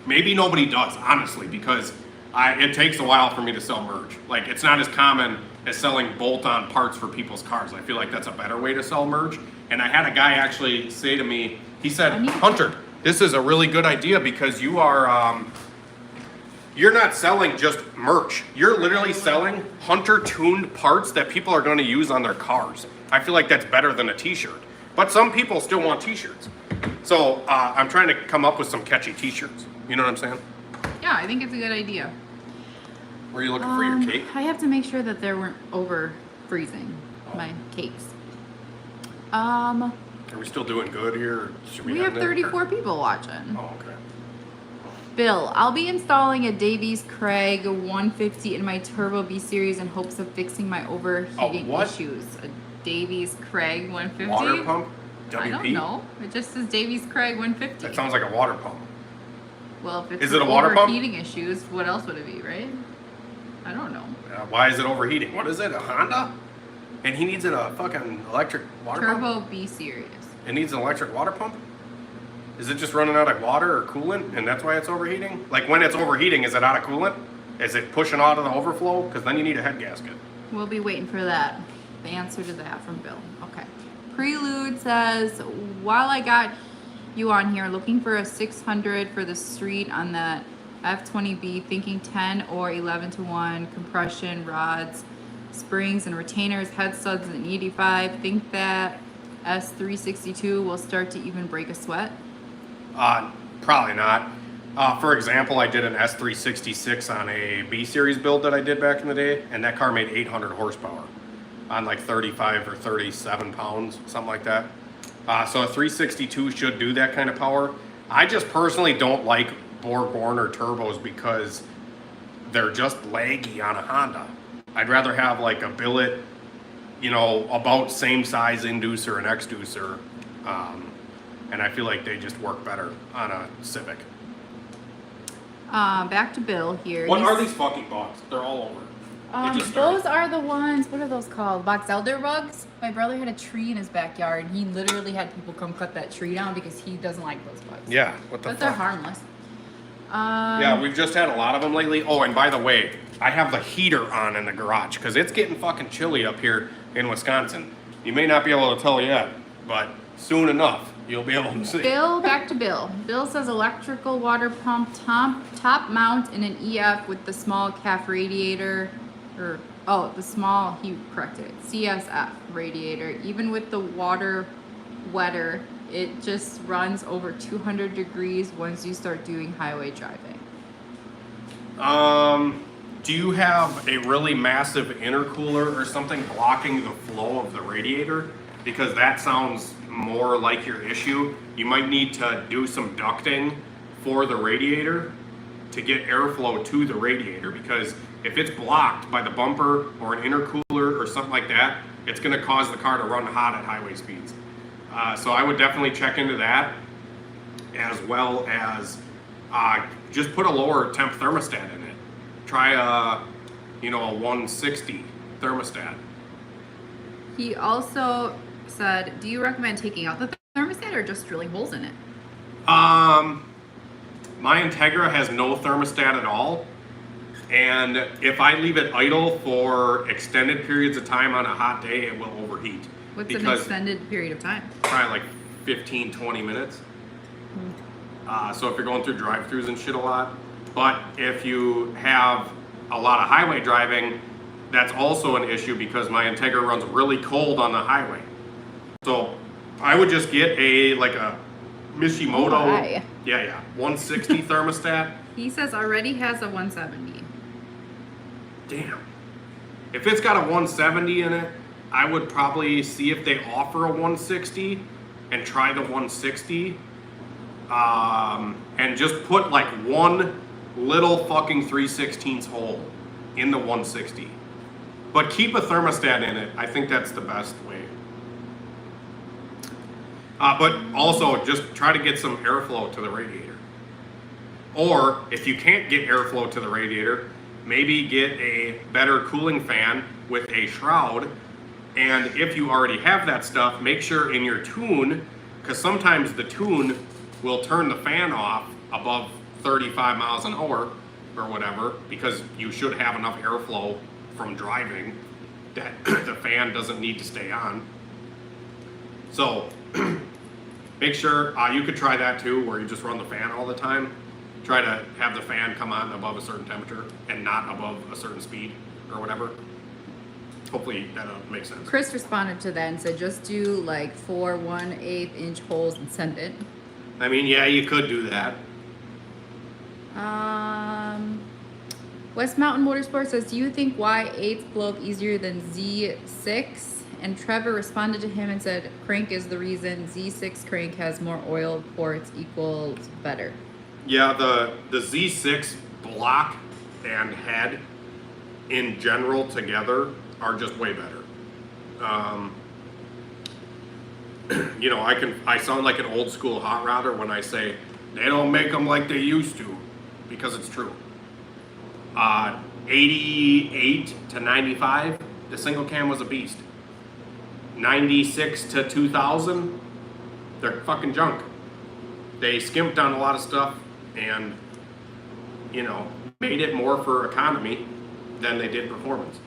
S1: Maybe nobody does, honestly, because It takes a while for me to sell merch. Like, it's not as common as selling bolt-on parts for people's cars. I feel like that's a better way to sell merch. And I had a guy actually say to me, he said, Hunter, this is a really good idea because you are, you're not selling just merch. You're literally selling Hunter-tuned parts that people are going to use on their cars. I feel like that's better than a t-shirt. But some people still want t-shirts. So I'm trying to come up with some catchy t-shirts. You know what I'm saying?
S2: Yeah, I think it's a good idea.
S1: Were you looking for your cake?
S2: I have to make sure that they weren't over freezing my cakes.
S1: Are we still doing good here? Or should
S2: We have 34 people watching.
S1: Oh, okay.
S2: Bill, I'll be installing a Davies Craig 150 in my Turbo B series in hopes of fixing my overheating issues. A Davies Craig 150?
S1: Water pump? WP?
S2: I don't know. It just says Davies Craig 150.
S1: That sounds like a water pump.
S2: Well, if it's
S1: Is it a water pump?
S2: overheating issues, what else would it be, right? I don't know.
S1: Why is it overheating? What is it, a Honda? And he needs a fucking electric water pump?
S2: Turbo B series.
S1: It needs an electric water pump? Is it just running out of water or coolant and that's why it's overheating? Like when it's overheating, is it out of coolant? Is it pushing out of the overflow? Because then you need a head gasket.
S2: We'll be waiting for that. The answer to that from Bill. Okay. Prelude says, while I got you on here, looking for a 600 for the street on that F20B, thinking 10 or 11-to-1 compression rods, springs and retainers, head studs and 85. Think that S362 will start to even break a sweat?
S1: Probably not. For example, I did an S366 on a B series build that I did back in the day, and that car made 800 horsepower on like 35 or 37 pounds, something like that. So a 362 should do that kind of power. I just personally don't like Borg-Warner or turbos because they're just laggy on a Honda. I'd rather have like a billet, you know, about same size inducer and exducer. And I feel like they just work better on a Civic.
S2: Back to Bill here.
S1: What are these fucking bugs? They're all over.
S2: Those are the ones, what are those called? Box elder bugs? My brother had a tree in his backyard and he literally had people come cut that tree down because he doesn't like those bugs.
S1: Yeah, what the fuck?
S2: But they're harmless.
S1: Yeah, we've just had a lot of them lately. Oh, and by the way, I have the heater on in the garage because it's getting fucking chilly up here in Wisconsin. You may not be able to tell yet, but soon enough, you'll be able to see.
S2: Bill, back to Bill. Bill says electrical water pump top mount in an EF with the small calf radiator, or, oh, the small, he corrected it, CSF radiator. Even with the water wetter, it just runs over 200 degrees once you start doing highway driving.
S1: Do you have a really massive intercooler or something blocking the flow of the radiator? Because that sounds more like your issue. You might need to do some ducting for the radiator to get airflow to the radiator, because if it's blocked by the bumper or an intercooler or something like that, it's going to cause the car to run hot at highway speeds. So I would definitely check into that, as well as just put a lower temp thermostat in it. Try a 160 thermostat.
S2: He also said, do you recommend taking out the thermostat or just drilling holes in it?
S1: My Integra has no thermostat at all. And if I leave it idle for extended periods of time on a hot day, it will overheat.
S2: What's an extended period of time?
S1: Probably like 15, 20 minutes. So if you're going through drive-thrus and shit a lot. But if you have a lot of highway driving, that's also an issue because my Integra runs really cold on the highway. So I would just get a Mishimoto, 160 thermostat.
S2: He says already has a 170.
S1: Damn. If it's got a 170 in it, I would probably see if they offer a 160 and try the 160. And just put like one little fucking 3/16 hole in the 160. But keep a thermostat in it. I think that's the best way. But also just try to get some airflow to the radiator. Or if you can't get airflow to the radiator, maybe get a better cooling fan with a shroud. And if you already have that stuff, make sure in your tune, because sometimes the tune will turn the fan off above 35 miles an hour, or whatever, because you should have enough airflow from driving that the fan doesn't need to stay on. So make sure, you could try that too, where you just run the fan all the time. Try to have the fan come on above a certain temperature and not above a certain speed or whatever. Hopefully that makes sense.
S2: Chris responded to that and said, just do like 4 1/8 inch holes and send it.
S1: I mean, yeah, you could do that.
S2: West Mountain Motorsport says, do you think Y8s blow up easier than Z6? And Trevor responded to him and said, crank is the reason. Z6 crank has more oil ports, equals better.
S1: Yeah, the Z6 block and head in general together are just way better. You know, I sound like an old school hot rodder when I say they don't make them like they used to, because it's true. 88 to 95, the single cam was a beast. 96 to 2000, they're fucking junk. They skimped on a lot of stuff and, you know, made it more for economy than they did performance.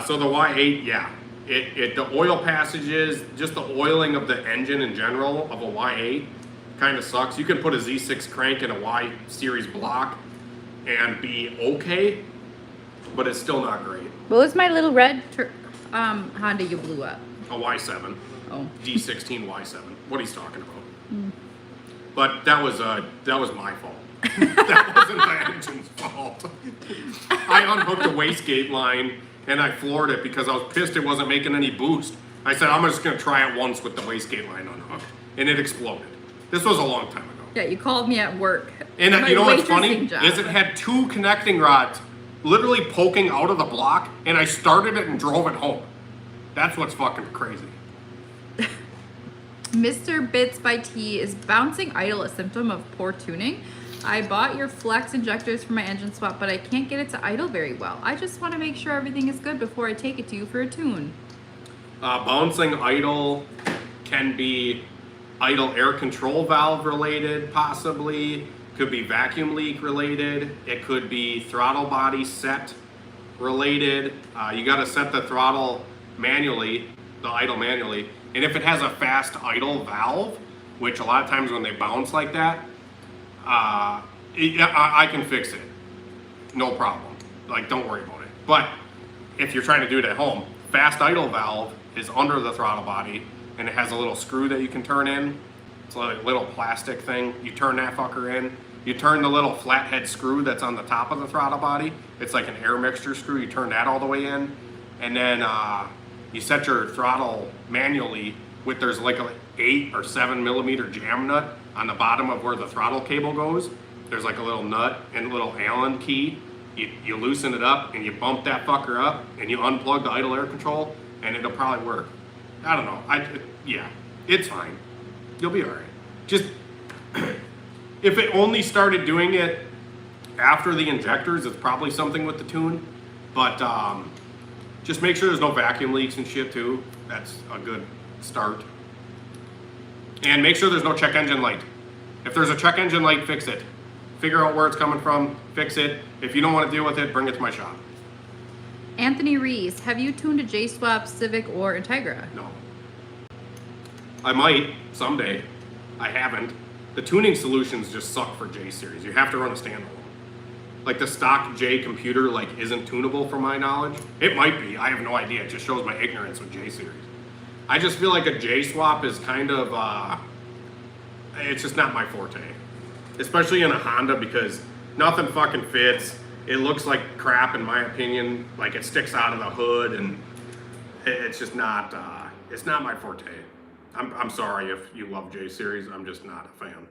S1: So the Y8, yeah, the oil passages, just the oiling of the engine in general of a Y8 kind of sucks. You can put a Z6 crank in a Y series block and be okay, but it's still not great.
S2: What was my little red Honda you blew up?
S1: A Y7.
S2: Oh.
S1: D16 Y7. What he's talking about. But that was my fault. That wasn't the engine's fault. I unhooked a wastegate line and I floored it because I was pissed it wasn't making any boost. I said, I'm just gonna try it once with the wastegate line unhooked, and it exploded. This was a long time ago.
S2: Yeah, you called me at work.
S1: And you know what's funny?
S2: Job.
S1: Is it had 2 connecting rods literally poking out of the block, and I started it and drove it home. That's what's fucking crazy.
S2: Mr. Bits by T, is bouncing idle a symptom of poor tuning? I bought your flex injectors for my engine swap, but I can't get it to idle very well. I just want to make sure everything is good before I take it to you for a tune.
S1: Bouncing idle can be idle air control valve related, possibly. Could be vacuum leak related. It could be throttle body set related. You got to set the throttle manually, the idle manually. And if it has a fast idle valve, which a lot of times when they bounce like that, I can fix it. No problem. Like, don't worry about it. But if you're trying to do it at home, fast idle valve is under the throttle body and it has a little screw that you can turn in. It's like a little plastic thing. You turn that fucker in. You turn the little flathead screw that's on the top of the throttle body. It's like an air mixture screw. You turn that all the way in. And then you set your throttle manually with, there's like a 8 or 7 millimeter jam nut on the bottom of where the throttle cable goes. There's like a little nut and a little Allen key. You loosen it up and you bump that fucker up and you unplug the idle air control and it'll probably work. I don't know. Yeah, it's fine. You'll be all right. Just, if it only started doing it after the injectors, it's probably something with the tune. But just make sure there's no vacuum leaks and shit too. That's a good start. And make sure there's no check engine light. If there's a check engine light, fix it. Figure out where it's coming from, fix it. If you don't want to deal with it, bring it to my shop.
S2: Anthony Reese, have you tuned a J-Swap, Civic, or Integra?
S1: No. I might someday. I haven't. The tuning solutions just suck for J series. You have to run a standalone. Like the stock J computer isn't tunable from my knowledge. It might be. I have no idea. It just shows my ignorance with J series. I just feel like a J swap is kind of it's just not my forte. Especially in a Honda, because nothing fucking fits. It looks like crap in my opinion. Like it sticks out of the hood and it's just not it's not my forte. I'm sorry if you love J series. I'm just not a fan.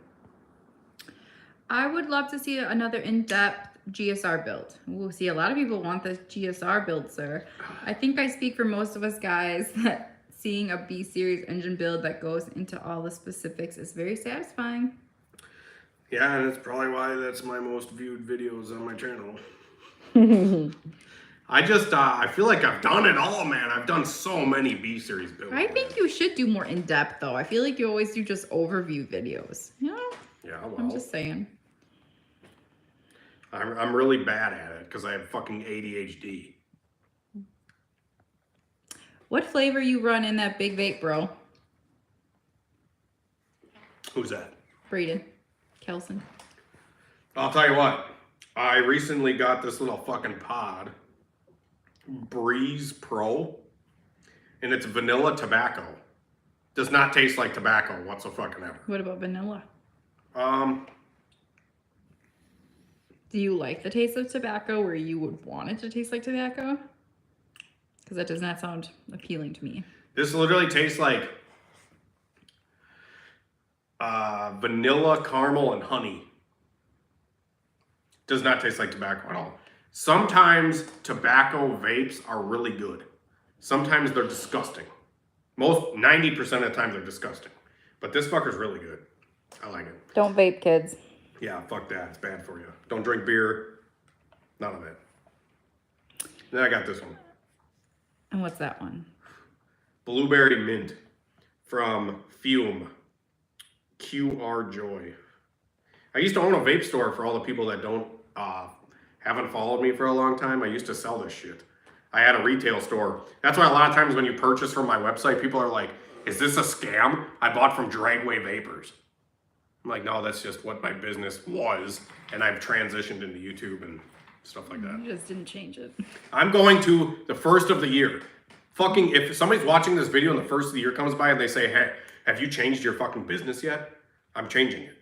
S2: I would love to see another in-depth GSR build. We'll see, a lot of people want this GSR build, sir. I think I speak for most of us guys that seeing a B series engine build that goes into all the specifics is very satisfying.
S1: Yeah, and it's probably why that's my most viewed videos on my channel. I feel like I've done it all, man. I've done so many B series builds.
S2: I think you should do more in-depth though. I feel like you always do just overview videos. You know?
S1: Yeah, well.
S2: I'm just saying.
S1: I'm really bad at it because I have fucking ADHD.
S2: What flavor you run in that big vape, bro?
S1: Who's that?
S2: Braden. Kelson.
S1: I'll tell you what. I recently got this little fucking pod. Breeze Pro. And it's vanilla tobacco. Does not taste like tobacco whatsoever.
S2: What about vanilla?
S1: Do
S2: you like the taste of tobacco where you would want it to taste like tobacco? Because that does not sound appealing to me.
S1: This literally tastes like vanilla, caramel, and honey. Does not taste like tobacco at all. Sometimes tobacco vapes are really good. Sometimes they're disgusting. 90% of the time they're disgusting. But this fucker's really good. I like it.
S2: Don't vape, kids.
S1: Yeah, fuck that. It's bad for you. Don't drink beer. None of it. Then I got this one.
S2: And what's that one?
S1: Blueberry Mint from Fume. QR Joy. I used to own a vape store for all the people that haven't followed me for a long time. I used to sell this shit. I had a retail store. That's why a lot of times when you purchase from my website, people are like, is this a scam? I bought from Dragway Vapors. I'm like, no, that's just what my business was. And I've transitioned into YouTube and stuff like that.
S2: You just didn't change it.
S1: I'm going to the first of the year. Fucking, if somebody's watching this video and the first of the year comes by and they say, hey, have you changed your fucking business yet? I'm changing it.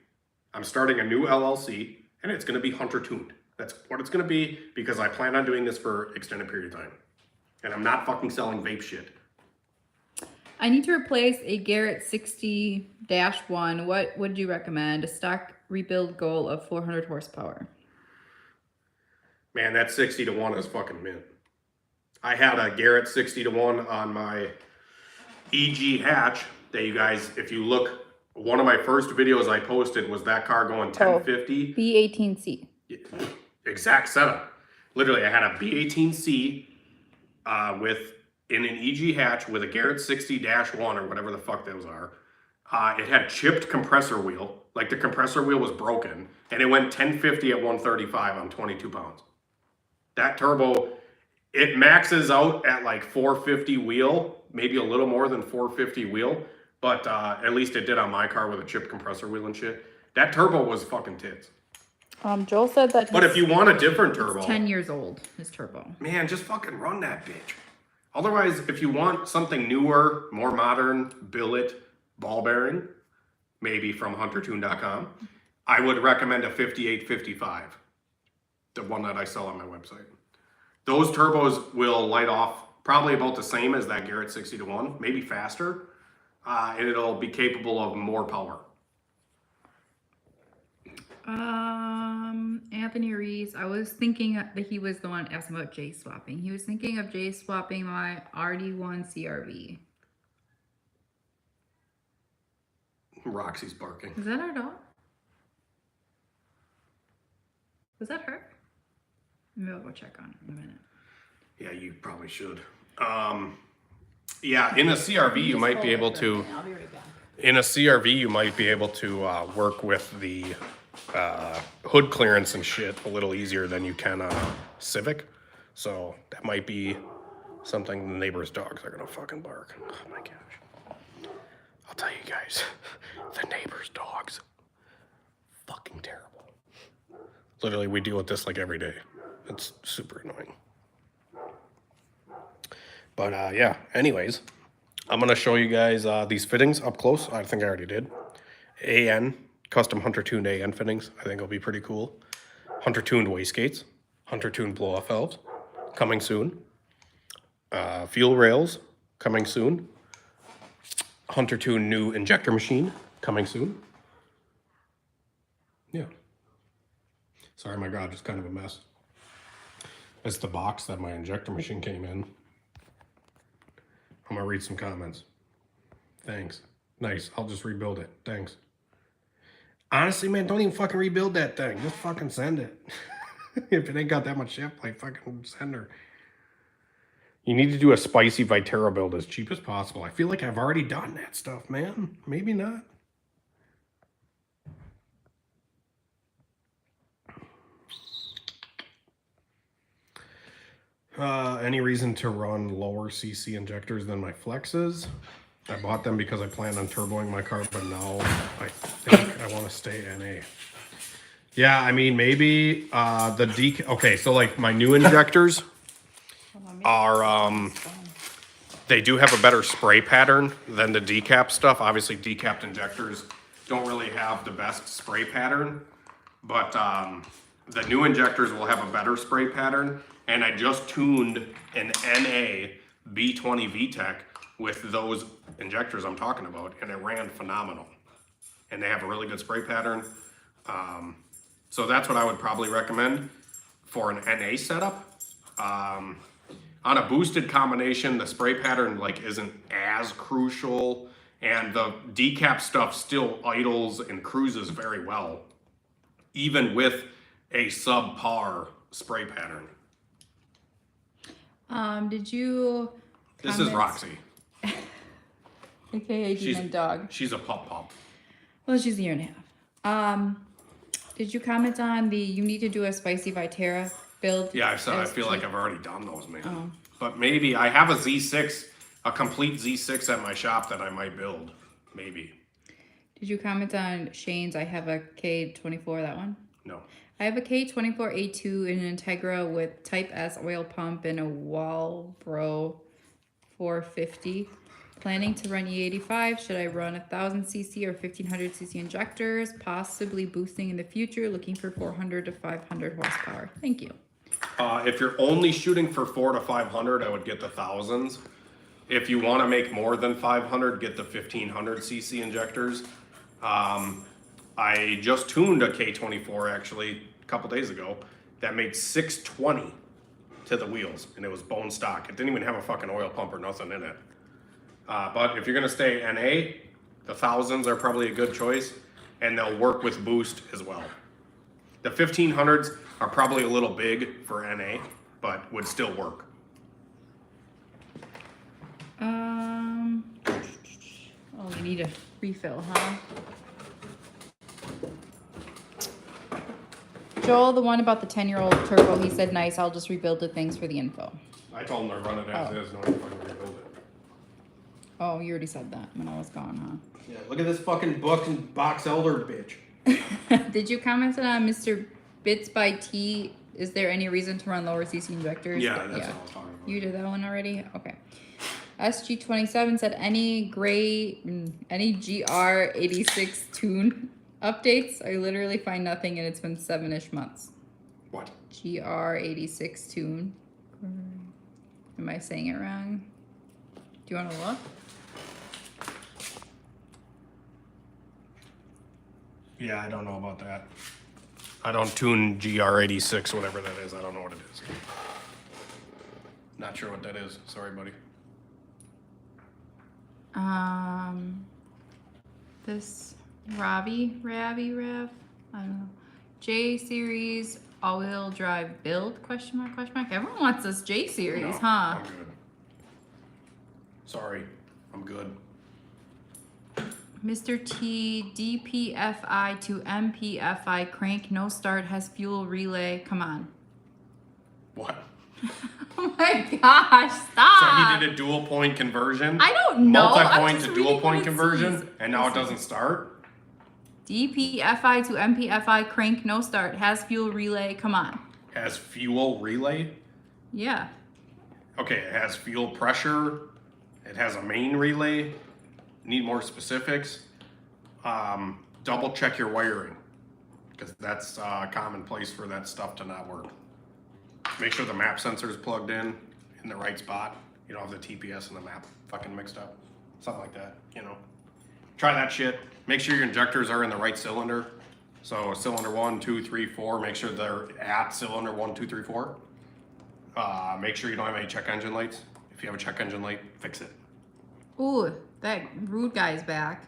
S1: I'm starting a new LLC and it's going to be HunterTuned. That's what it's going to be because I plan on doing this for extended period of time. And I'm not fucking selling vape shit.
S2: I need to replace a Garrett 60-1. What would you recommend? A stock rebuild goal of 400 horsepower.
S1: Man, that 60-1 is fucking mint. I had a Garrett 60-1 on my EG hatch that you guys, if you look, one of my first videos I posted was that car going 1050.
S2: B18C.
S1: Exact setup. Literally, I had a B18C in an EG hatch with a Garrett 60-1 or whatever the fuck those are. It had chipped compressor wheel. Like the compressor wheel was broken. And it went 1050 at 135 on 22 pounds. That turbo, it maxes out at like 450 wheel. Maybe a little more than 450 wheel. But at least it did on my car with a chipped compressor wheel and shit. That turbo was fucking tits.
S2: Joel said that.
S1: But if you want a different turbo,
S2: 10 years old, his turbo.
S1: Man, just fucking run that bitch. Otherwise, if you want something newer, more modern, billet, ball bearing, maybe from HunterTuned.com, I would recommend a 5855, the one that I sell on my website. Those turbos will light off probably about the same as that Garrett 60-1, maybe faster, and it'll be capable of more power.
S2: Anthony Reese, I was thinking that he was the one asking about J swapping. He was thinking of J swapping my RD1 CRV.
S1: Roxy's barking.
S2: Is that our dog? Was that her? Maybe I'll go check on it in a minute.
S1: Yeah, you probably should. Yeah, in a CRV, you might be able to.
S2: I'll be right back.
S1: In a CRV, you might be able to work with the hood clearance and shit a little easier than you can on a Civic. So that might be something the neighbor's dogs are gonna fucking bark. Oh my gosh. I'll tell you guys, the neighbor's dogs, fucking terrible. Literally, we deal with this like every day. It's super annoying. But yeah, anyways, I'm gonna show you guys these fittings up close. I think I already did. AN, custom HunterTuned AN fittings. I think it'll be pretty cool. HunterTuned wastegates, HunterTuned blow-off valves, coming soon. Fuel rails, coming soon. HunterTuned new injector machine, coming soon. Yeah. Sorry, my garage is kind of a mess. It's the box that my injector machine came in. I'm gonna read some comments. Thanks. Nice. I'll just rebuild it. Thanks. Honestly, man, don't even fucking rebuild that thing. Just fucking send it. If it ain't got that much shit, like fucking send her. You need to do a spicy Vitera build as cheap as possible. I feel like I've already done that stuff, man. Maybe not. Any reason to run lower CC injectors than my Flexes? I bought them because I planned on turboing my car, but now I think I want to stay NA. Yeah, I mean, maybe okay, so like my new injectors are, they do have a better spray pattern than the decap stuff. Obviously, decapped injectors don't really have the best spray pattern, but the new injectors will have a better spray pattern. And I just tuned an NA B20 VTEC with those injectors I'm talking about, and it ran phenomenal. And they have a really good spray pattern. So that's what I would probably recommend for an NA setup. On a boosted combination, the spray pattern like isn't as crucial, and the decap stuff still idles and cruises very well, even with a subpar spray pattern.
S2: Did you
S1: This is Roxy.
S2: AKA Demon Dog.
S1: She's a pup.
S2: Well, she's a year and a half. Did you comment on you need to do a spicy Viterra build?
S1: Yeah, I feel like I've already done those, man. Oh. But maybe I have a Z6, a complete Z6 at my shop that I might build. Maybe.
S2: Did you comment on Shane's? I have a K24, that one?
S1: No.
S2: I have a K24A2 in an Integra with Type S oil pump and a Walbro 450. Planning to run E85. Should I run 1000cc or 1500cc injectors? Possibly boosting in the future. Looking for 400 to 500 horsepower. Thank you.
S1: If you're only shooting for 400 to 500, I would get the thousands. If you want to make more than 500, get the 1500cc injectors. I just tuned a K24 actually a couple days ago that made 620 to the wheels, and it was bone stock. It didn't even have a fucking oil pump or nothing in it. But if you're gonna stay NA, the thousands are probably a good choice, and they'll work with boost as well. The 1500s are probably a little big for NA, but would still work.
S2: Oh, you need a refill, huh? Joel, the one about the 10-year-old turbo, he said, nice, I'll just rebuild it. Thanks for the info.
S1: I told him to run it as is, no one fucking rebuild it.
S2: Oh, you already said that when I was gone, huh?
S1: Yeah, look at this fucking box elder bitch.
S2: Did you comment on Mr. Bits by T? Is there any reason to run lower CC injectors?
S1: Yeah, that's what I was talking about.
S2: You did that one already? Okay. SG27 said any GR86 tune updates. I literally find nothing, and it's been 7-ish months.
S1: What?
S2: GR86 tune. Am I saying it wrong? Do you want to look?
S1: Yeah, I don't know about that. I don't tune GR86, whatever that is. I don't know what it is. Not sure what that is. Sorry, buddy.
S2: This Rav, I don't know. J series all-wheel drive build, question mark. Everyone wants this J series,
S1: No,
S2: huh?
S1: I'm good. Sorry, I'm good.
S2: Mr. T, DPFI to MPFI crank, no start, has fuel relay. Come on.
S1: What?
S2: Oh my gosh, stop.
S1: So he did a dual point conversion?
S2: I don't know.
S1: Multi-point to dual point conversion, and now it doesn't start?
S2: DPFI to MPFI crank, no start, has fuel relay. Come on.
S1: Has fuel relay?
S2: Yeah.
S1: Okay, it has fuel pressure. It has a main relay. Need more specifics. Double check your wiring, because that's commonplace for that stuff to not work. Make sure the map sensor is plugged in the right spot. You don't have the TPS and the map fucking mixed up. Something like that, you know. Try that shit. Make sure your injectors are in the right cylinder. So cylinder 1, 2, 3, 4. Make sure they're at cylinder 1, 2, 3, 4. Make sure you don't have any check engine lights. If you have a check engine light, fix it.
S2: Ooh, that rude guy's back.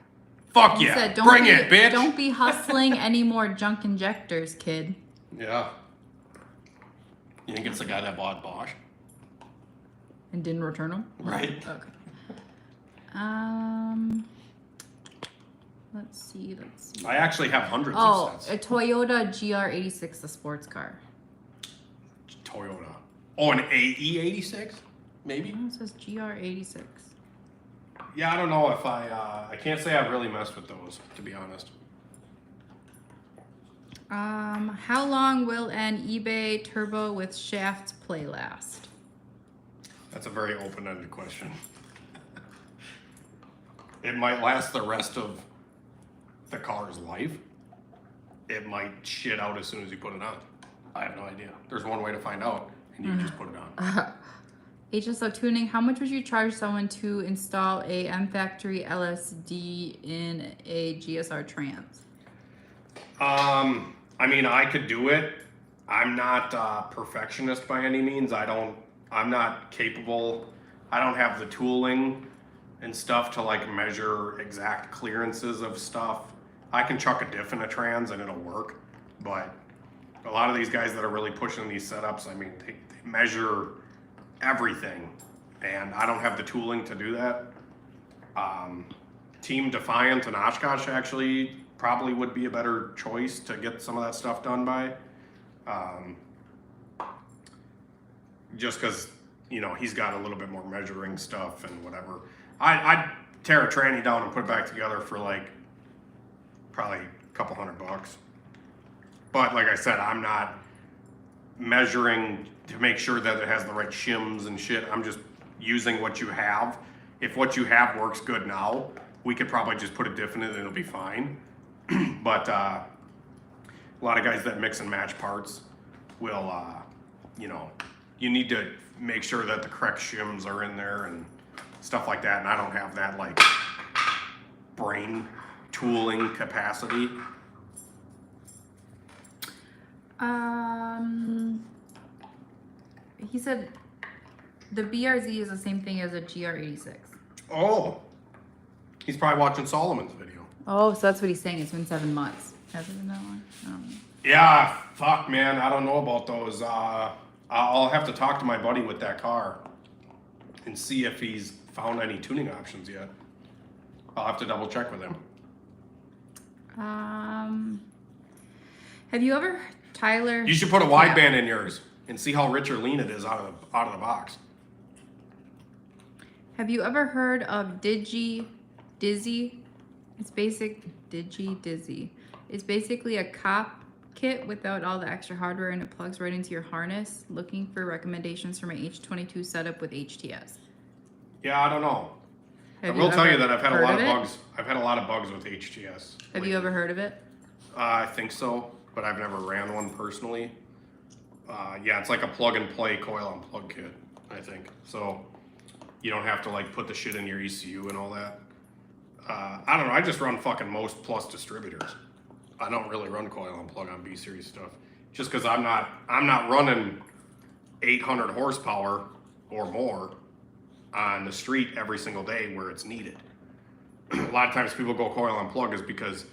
S1: Fuck
S2: He
S1: yeah,
S2: said,
S1: bring it, bitch.
S2: Don't be hustling any more junk injectors, kid.
S1: Yeah. You think it's the guy that bought Bosch?
S2: And didn't return them?
S1: Right.
S2: Okay. Let's see.
S1: I actually have hundreds
S2: of
S1: sets.
S2: A Toyota GR86, the sports car.
S1: Toyota. Oh, an AE86, maybe.
S2: Oh, it says GR86.
S1: Yeah, I don't know if I can't say I've really messed with those, to be honest.
S2: How long will an eBay turbo with shafts play last?
S1: That's a very open-ended question. It might last the rest of the car's life. It might shit out as soon as you put it on. I have no idea. There's one way to find out, and you just put it on.
S2: HSO tuning, how much would you charge someone to install a M Factory LSD in a GSR Trance?
S1: I mean, I could do it. I'm not a perfectionist by any means. I'm not capable. I don't have the tooling and stuff to like measure exact clearances of stuff. I can chuck a diff in a trans and it'll work, but a lot of these guys that are really pushing these setups, I mean, they measure everything, and I don't have the tooling to do that. Team Defiant and Oshkosh actually probably would be a better choice to get some of that stuff done by. Just because, you know, he's got a little bit more measuring stuff and whatever. I'd tear a tranny down and put it back together for like probably a couple $100. But like I said, I'm not measuring to make sure that it has the right shims and shit. I'm just using what you have. If what you have works good now, we could probably just put a diff in it and it'll be fine. But a lot of guys that mix and match parts will, you know, you need to make sure that the correct shims are in there and stuff like that. And I don't have that like brain tooling capacity.
S2: He said the BRZ is the same thing as a GR86.
S1: Oh, he's probably watching Solomon's video.
S2: Oh, so that's what he's saying. It's been 7 months. Has it been that long? I don't know.
S1: Yeah, fuck, man. I don't know about those. I'll have to talk to my buddy with that car and see if he's found any tuning options yet. I'll have to double check with him.
S2: Have you ever, Tyler?
S1: You should put a wideband in yours and see how rich or lean it is out of the box.
S2: Have you ever heard of Dizzy? It's Dizzy. It's basically a cop kit without all the extra hardware, and it plugs right into your harness. Looking for recommendations for my H22 setup with HTS.
S1: Yeah, I don't know. I will tell you that I've had a lot of bugs. I've had a lot of bugs with HTS.
S2: Have you ever heard of it?
S1: I think so, but I've never ran one personally. Yeah, it's like a plug and play coil and plug kit, I think. So you don't have to like put the shit in your ECU and all that. I don't know. I just run fucking most plus distributors. I don't really run coil and plug on B series stuff, just because I'm not running 800 horsepower or more on the street every single day where it's needed. A lot of times people go coil and plug is because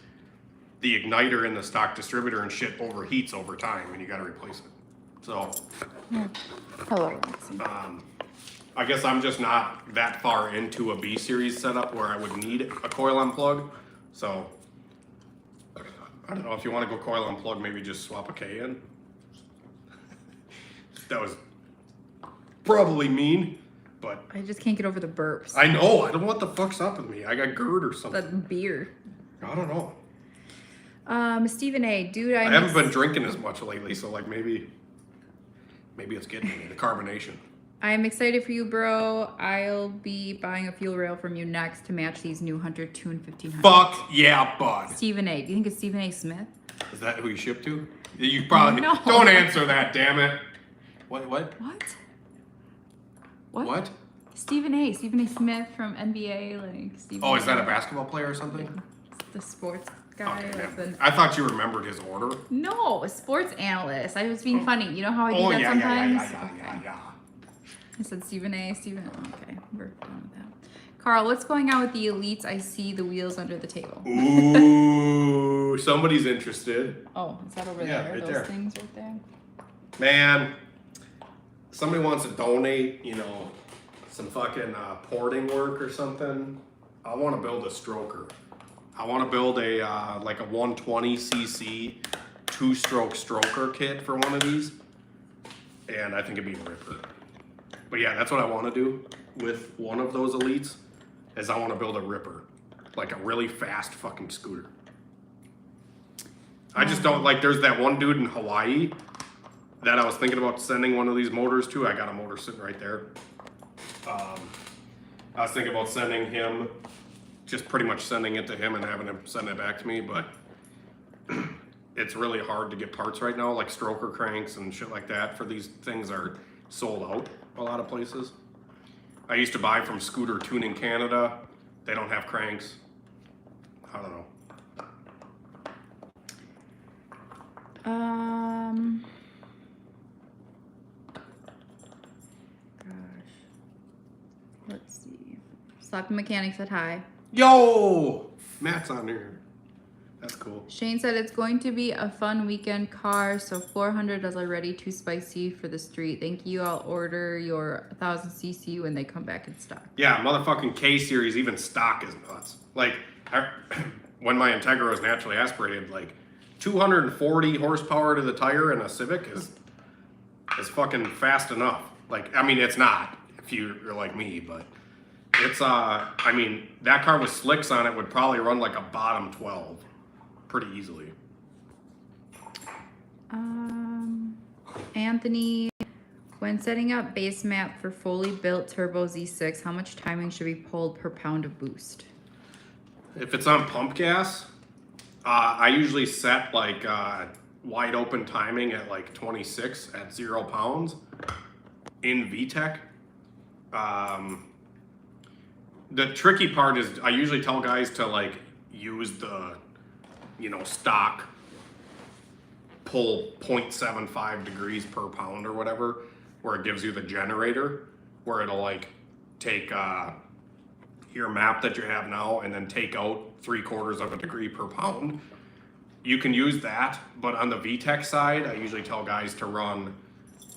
S1: the igniter in the stock distributor and shit overheats over time and you got to replace it. So,
S2: Hello.
S1: I guess I'm just not that far into a B series setup where I would need a coil and plug. So, I don't know, if you want to go coil and plug, maybe just swap a K in. That was probably mean, but
S2: I just can't get over the burps.
S1: I know. I don't know what the fuck's up with me. I got GERD or something.
S2: That beer.
S1: I don't know.
S2: Stephen A. Dude,
S1: I haven't been drinking as much lately, so like maybe it's getting me, the carbonation.
S2: I'm excited for you, bro. I'll be buying a fuel rail from you next to match these new HunterTuned 1500.
S1: Fuck yeah, bud.
S2: Stephen A. Do you think it's Stephen A. Smith?
S1: Is that who you ship to? You probably
S2: No.
S1: Don't answer that, damn it. What? What?
S2: Stephen A. Smith from NBA, like Stephen.
S1: Oh, is that a basketball player or something?
S2: The sports guy.
S1: Okay,
S2: like
S1: never.
S2: the...
S1: I thought you remembered his order.
S2: No, a sports analyst. I was being funny. You know how I do that sometimes?
S1: Yeah.
S2: I said Stephen A. Okay, we're done with that. Carl, what's going on with the elites? I see the wheels under the table.
S1: Ooh, somebody's interested.
S2: Oh, is that over
S1: Yeah,
S2: there?
S1: right
S2: Those
S1: there.
S2: things right there?
S1: Man, somebody wants to donate, some fucking porting work or something. I want to build a stroker. I want to build a like a 120cc 2-stroke stroker kit for one of these. and I think it'd be a ripper. But yeah, that's what I want to do with one of those elites, is I want to build a ripper, like a really fast fucking scooter. I just don't like, there's that one dude in Hawaii that I was thinking about sending one of these motors to. I got a motor sitting right there. I was thinking about sending him, just pretty much sending it to him and having him send it back to me, but it's really hard to get parts right now, like stroker cranks and shit like that for these things are sold out a lot of places. I used to buy from Scooter Tuning Canada. They don't have cranks. I don't know.
S2: Let's see. Slack Mechanic said hi.
S1: Yo! Matt's on here. That's cool.
S2: Shane said it's going to be a fun weekend car, so 400 is already too spicy for the street. Thank you. I'll order your 1000cc when they come back in stock.
S1: Yeah, motherfucking K series, even stock is nuts. Like, when my Integra was naturally aspirated, like 240 horsepower to the tire in a Civic is fucking fast enough. Like, I mean, it's not if you're like me, but it's I mean, that car with slicks on it would probably run like a bottom 12 pretty easily.
S2: Anthony, when setting up base map for fully built turbo Z6, how much timing should be pulled per pound of boost?
S1: If it's on pump gas, I usually set like wide open timing at like 26 at 0 pounds in VTEC. The tricky part is I usually tell guys to like use the, you know, stock pull 0.75 degrees per pound or whatever, where it gives you the generator, where it'll like take your map that you have now and then take out 3/4 of a degree per pound. You can use that, but on the VTEC side, I usually tell guys to run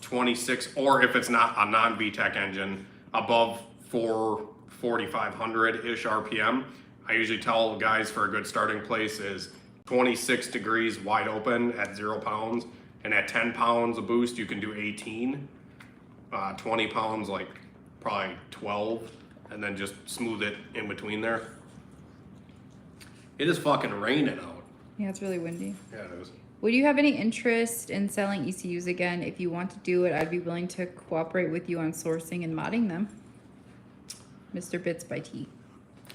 S1: 26, or if it's not a non-VTEC engine, above 4,500-ish RPM. I usually tell guys for a good starting place is 26 degrees wide open at 0 pounds, and at 10 pounds of boost, you can do 18. 20 pounds, like probably 12, and then just smooth it in between there. It is fucking raining out.
S2: Yeah, it's really windy.
S1: Yeah, it is.
S2: Would you have any interest in selling ECUs again? If you want to do it, I'd be willing to cooperate with you on sourcing and modding them. Mr. Bits by T.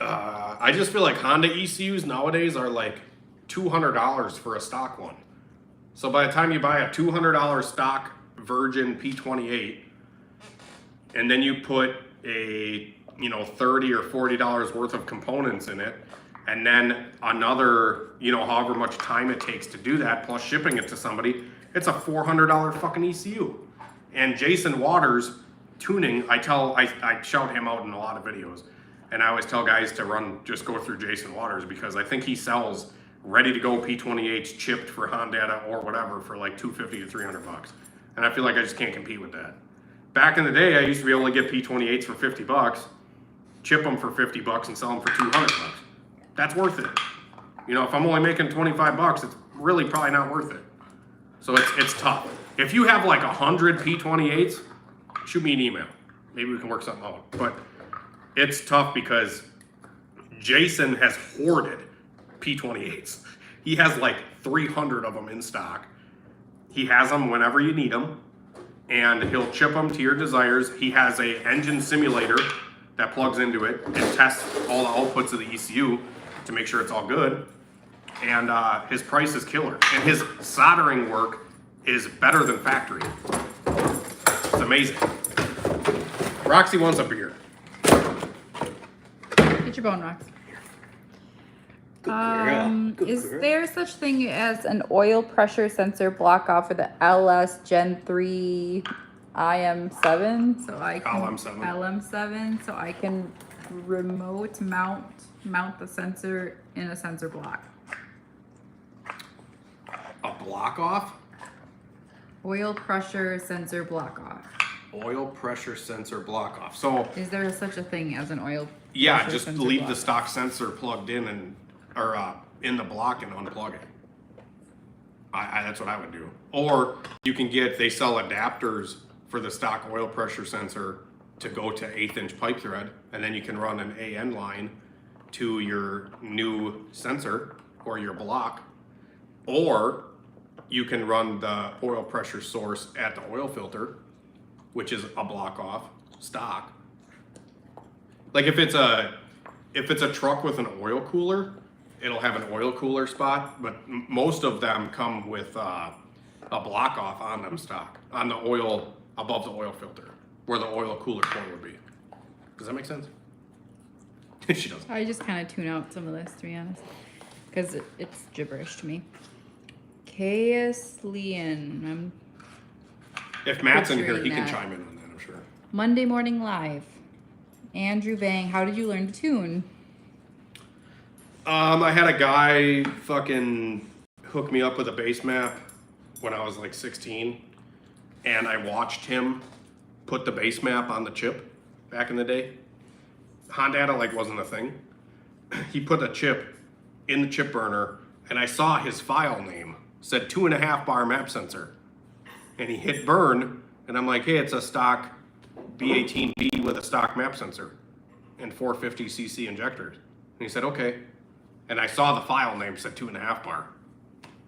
S1: I just feel like Honda ECUs nowadays are like $200 for a stock one. So by the time you buy a $200 stock Virgin P28, and then you put a, you know, $30 or $40 worth of components in it, and then another, you know, however much time it takes to do that, plus shipping it to somebody, it's a $400 fucking ECU. And Jason Waters tuning, I shout him out in a lot of videos, and I always tell guys to just go through Jason Waters, because I think he sells ready to go P28s chipped for Honda or whatever for like $250 to $300. And I feel like I just can't compete with that. Back in the day, I used to be able to get P28s for $50, chip them for $50 and sell them for $200. That's worth it. You know, if I'm only making $25, it's really probably not worth it. So it's tough. If you have like 100 P28s, shoot me an email. Maybe we can work something out. But it's tough because Jason has hoarded P28s. He has like 300 of them in stock. He has them whenever you need them, and he'll chip them to your desires. He has a engine simulator that plugs into it and tests all the outputs of the ECU to make sure it's all good. And his price is killer. And his soldering work is better than factory. It's amazing. Roxy wants a beer.
S2: Get your bone, Rox. Is there such thing as an oil pressure sensor block off for the LS Gen 3 IM7? So I can LM7, so I can remote mount the sensor in a sensor block.
S1: A block off?
S2: Oil pressure sensor block off.
S1: Oil pressure sensor block off. So
S2: is there such a thing as an oil?
S1: Yeah, just leave the stock sensor plugged in and in the block and unplug it. That's what I would do. Or you can they sell adapters for the stock oil pressure sensor to go to 1/8 inch pipe thread, and then you can run an AN line to your new sensor or your block, or you can run the oil pressure source at the oil filter, which is a block off stock. Like if it's a truck with an oil cooler, it'll have an oil cooler spot, but most of them come with a block off on them stock, on the oil, above the oil filter, where the oil cooler port would be. Does that make sense? She doesn't.
S2: I just kind of tune out some of this, to be honest, because it's gibberish to me. Leon.
S1: If Matt's in here,
S2: picturing
S1: he can
S2: that.
S1: chime in on that, I'm sure.
S2: Monday Morning Live. Andrew Bang, how did you learn to tune?
S1: I had a guy fucking hook me up with a bass map when I was like 16, and I watched him put the bass map on the chip back in the day. Honda like wasn't a thing. He put a chip in the chip burner, and I saw his file name said 2.5 bar map sensor, and he hit burn, and I'm like, hey, it's a stock B18B with a stock map sensor and 450cc injectors. And he said, okay. And I saw the file name said 2.5 bar.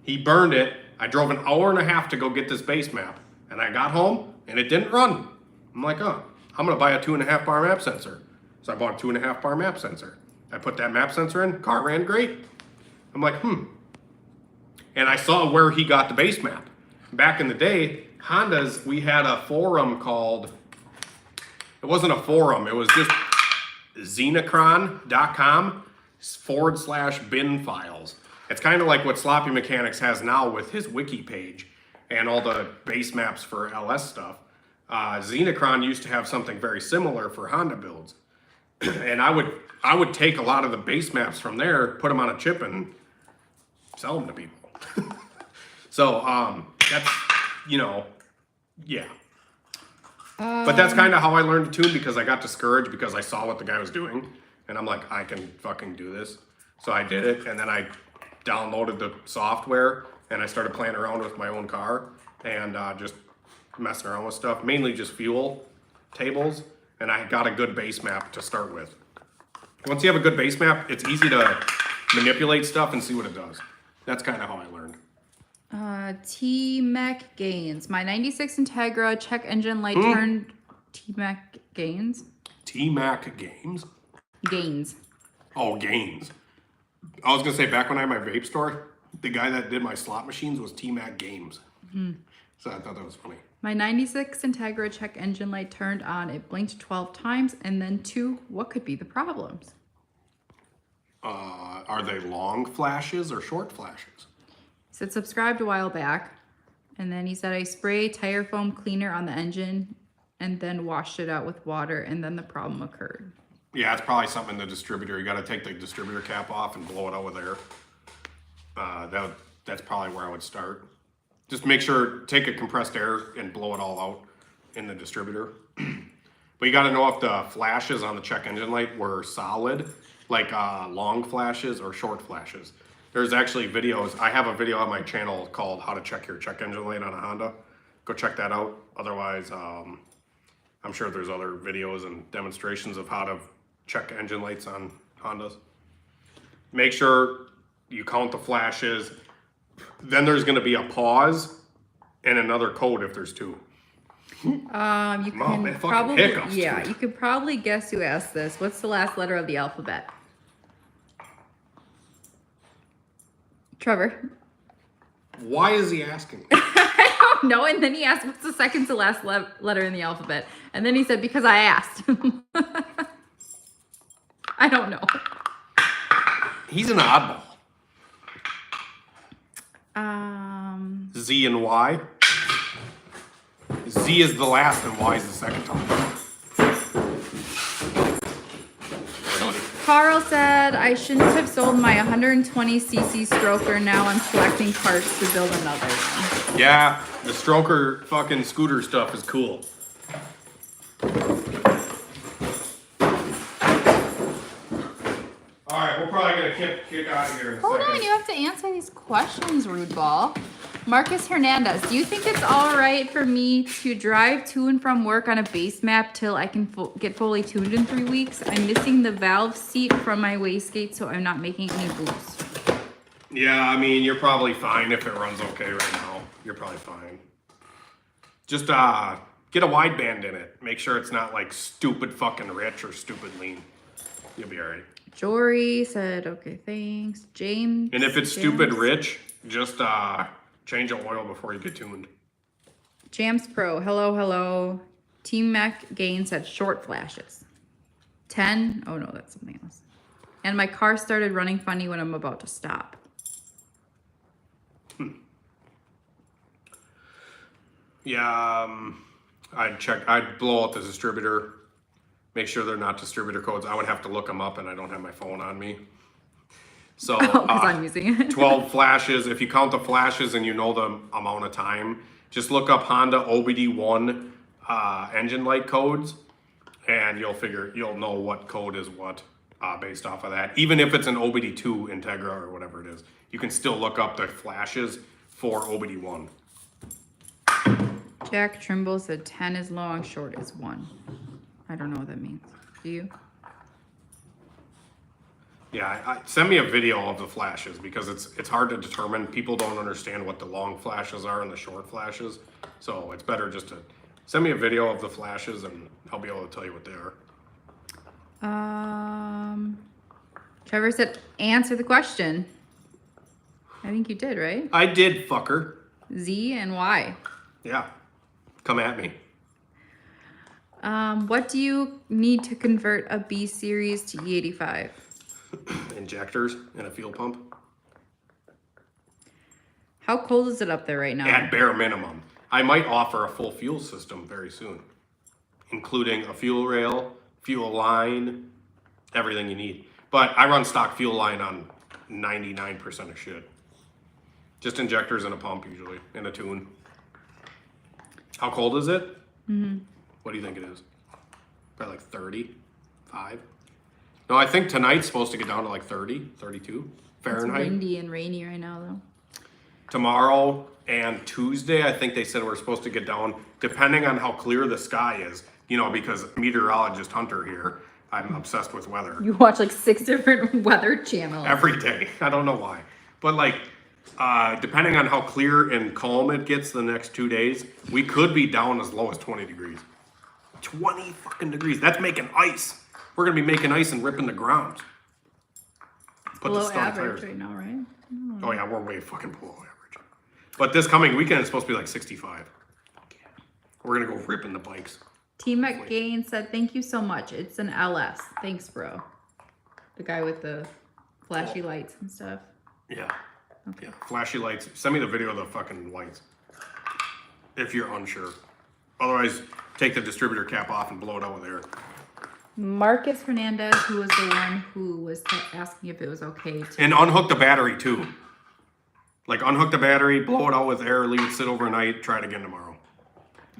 S1: He burned it. I drove an hour and a half to go get this base map, and I got home and it didn't run. I'm like, oh, I'm gonna buy a 2.5 bar map sensor. So I bought a 2.5 bar map sensor. I put that map sensor in, car ran great. I'm like, And I saw where he got the base map. Back in the day, Hondas, we had a forum called, it wasn't a forum, it was just xenocron.com/bin files. It's kind of like what Sloppy Mechanics has now with his wiki page and all the base maps for LS stuff. Xenocron used to have something very similar for Honda builds. And I would take a lot of the base maps from there, put them on a chip, and sell them to people. So that's, yeah. But that's kind of how I learned to tune, because I got discouraged because I saw what the guy was doing, and I'm like, I can fucking do this. So I did it, and then I downloaded the software, and I started playing around with my own car and just messing around with stuff, mainly just fuel tables, and I got a good base map to start with. Once you have a good base map, it's easy to manipulate stuff and see what it does. That's kind of how I learned.
S2: T-Mac Gains. My 96 Integra check engine light turned T-Mac Gains?
S1: T-Mac Games?
S2: Gains.
S1: Oh, Gains. I was going to say, back when I had my vape store, the guy that did my slot machines was T-Mac Games. So I thought that was funny.
S2: My 96 Integra check engine light turned on. It blinked 12 times and then 2. What could be the problems?
S1: Are they long flashes or short flashes?
S2: He said subscribed a while back. And then he said I spray tire foam cleaner on the engine and then washed it out with water, and then the problem occurred.
S1: Yeah, it's probably something in the distributor. You got to take the distributor cap off and blow it out with air. That's probably where I would start. Just make sure, take a compressed air and blow it all out in the distributor. But you got to know if the flashes on the check engine light were solid, like long flashes or short flashes. There's actually videos. I have a video on my channel called How to Check Your Check Engine Light on a Honda. Go check that out. Otherwise, I'm sure there's other videos and demonstrations of how to check engine lights on Hondas. Make sure you count the flashes. Then there's going to be a pause and another code if there's 2.
S2: You can probably, you could probably guess who asked this. What's the last letter of the alphabet? Trevor.
S1: Why is he asking?
S2: I don't know. And then he asked, what's the second to last letter in the alphabet? And then he said, because I asked. I don't know.
S1: He's an oddball. Z and Y. Z is the last and Y is the second time.
S2: Carl said, I shouldn't have sold my 120cc stroker. Now I'm collecting parts to build another one.
S1: Yeah, the stroker fucking scooter stuff is cool. Alright, we're probably gonna kick out of here in a
S2: Hold
S1: second.
S2: on, you have to answer these questions, rude ball. Marcus Hernandez, do you think it's all right for me to drive to and from work on a base map till I can get fully tuned in 3 weeks? I'm missing the valve seat from my wastegate, so I'm not making any boost.
S1: Yeah, I mean, you're probably fine if it runs okay right now. You're probably fine. Just get a wideband in it. Make sure it's not like stupid fucking rich or stupid lean. You'll be all right.
S2: Jory said, okay, thanks. James.
S1: And if it's stupid rich, just change the oil before you get tuned.
S2: Jams Pro, hello. Team Mac Gain said short flashes. 10, oh no, that's something else. And my car started running funny when I'm about to stop.
S1: Yeah, I'd blow out the distributor. Make sure they're not distributor codes. I would have to look them up and I don't have my phone on me. So,
S2: because I'm using it.
S1: 12 flashes. If you count the flashes and you know the amount of time, just look up Honda OBD1 engine light codes, and you'll know what code is what based off of that. Even if it's an OBD2 Integra or whatever it is, you can still look up the flashes for OBD1.
S2: Jack Trimble said 10 is long, short is 1. I don't know what that means. Do you?
S1: Yeah, send me a video of the flashes because it's hard to determine. People don't understand what the long flashes are and the short flashes. So it's better just to send me a video of the flashes and I'll be able to tell you what they are.
S2: Trevor said, answer the question. I think you did, right?
S1: I did, fucker.
S2: Z and Y.
S1: Yeah, come at me.
S2: What do you need to convert a B series to E85?
S1: Injectors and a fuel pump.
S2: How cold is it up there right now?
S1: At bare minimum. I might offer a full fuel system very soon, including a fuel rail, fuel line, everything you need. But I run stock fuel line on 99% of shit. Just injectors and a pump usually, and a tune. How cold is it? What do you think it is? Probably like 35? No, I think tonight's supposed to get down to like 30, 32 Fahrenheit.
S2: It's windy and rainy right now, though.
S1: Tomorrow and Tuesday, I think they said we're supposed to get down, depending on how clear the sky is. You know, because meteorologist Hunter here, I'm obsessed with weather.
S2: You watch like 6 different weather channels.
S1: Every day. I don't know why. But like, depending on how clear and calm it gets the next 2 days, we could be down as low as 20 degrees. 20 fucking degrees. That's making ice. We're going to be making ice and ripping the ground. Put
S2: Below
S1: the stun
S2: average
S1: tires.
S2: right now, right?
S1: Oh yeah, we're way fucking below average. But this coming weekend is supposed to be like 65. We're going to go ripping the bikes.
S2: Team McGain said, thank you so much. It's an LS. Thanks, bro. The guy with the flashy lights and stuff.
S1: Yeah. Okay. Yeah, flashy lights. Send me the video of the fucking lights. If you're unsure. Otherwise, take the distributor cap off and blow it out with air.
S2: Marcus Hernandez, who was the one who was asking if it was okay to...
S1: And unhook the battery too. Like unhook the battery, blow it out with air, leave it sit overnight, try it again tomorrow.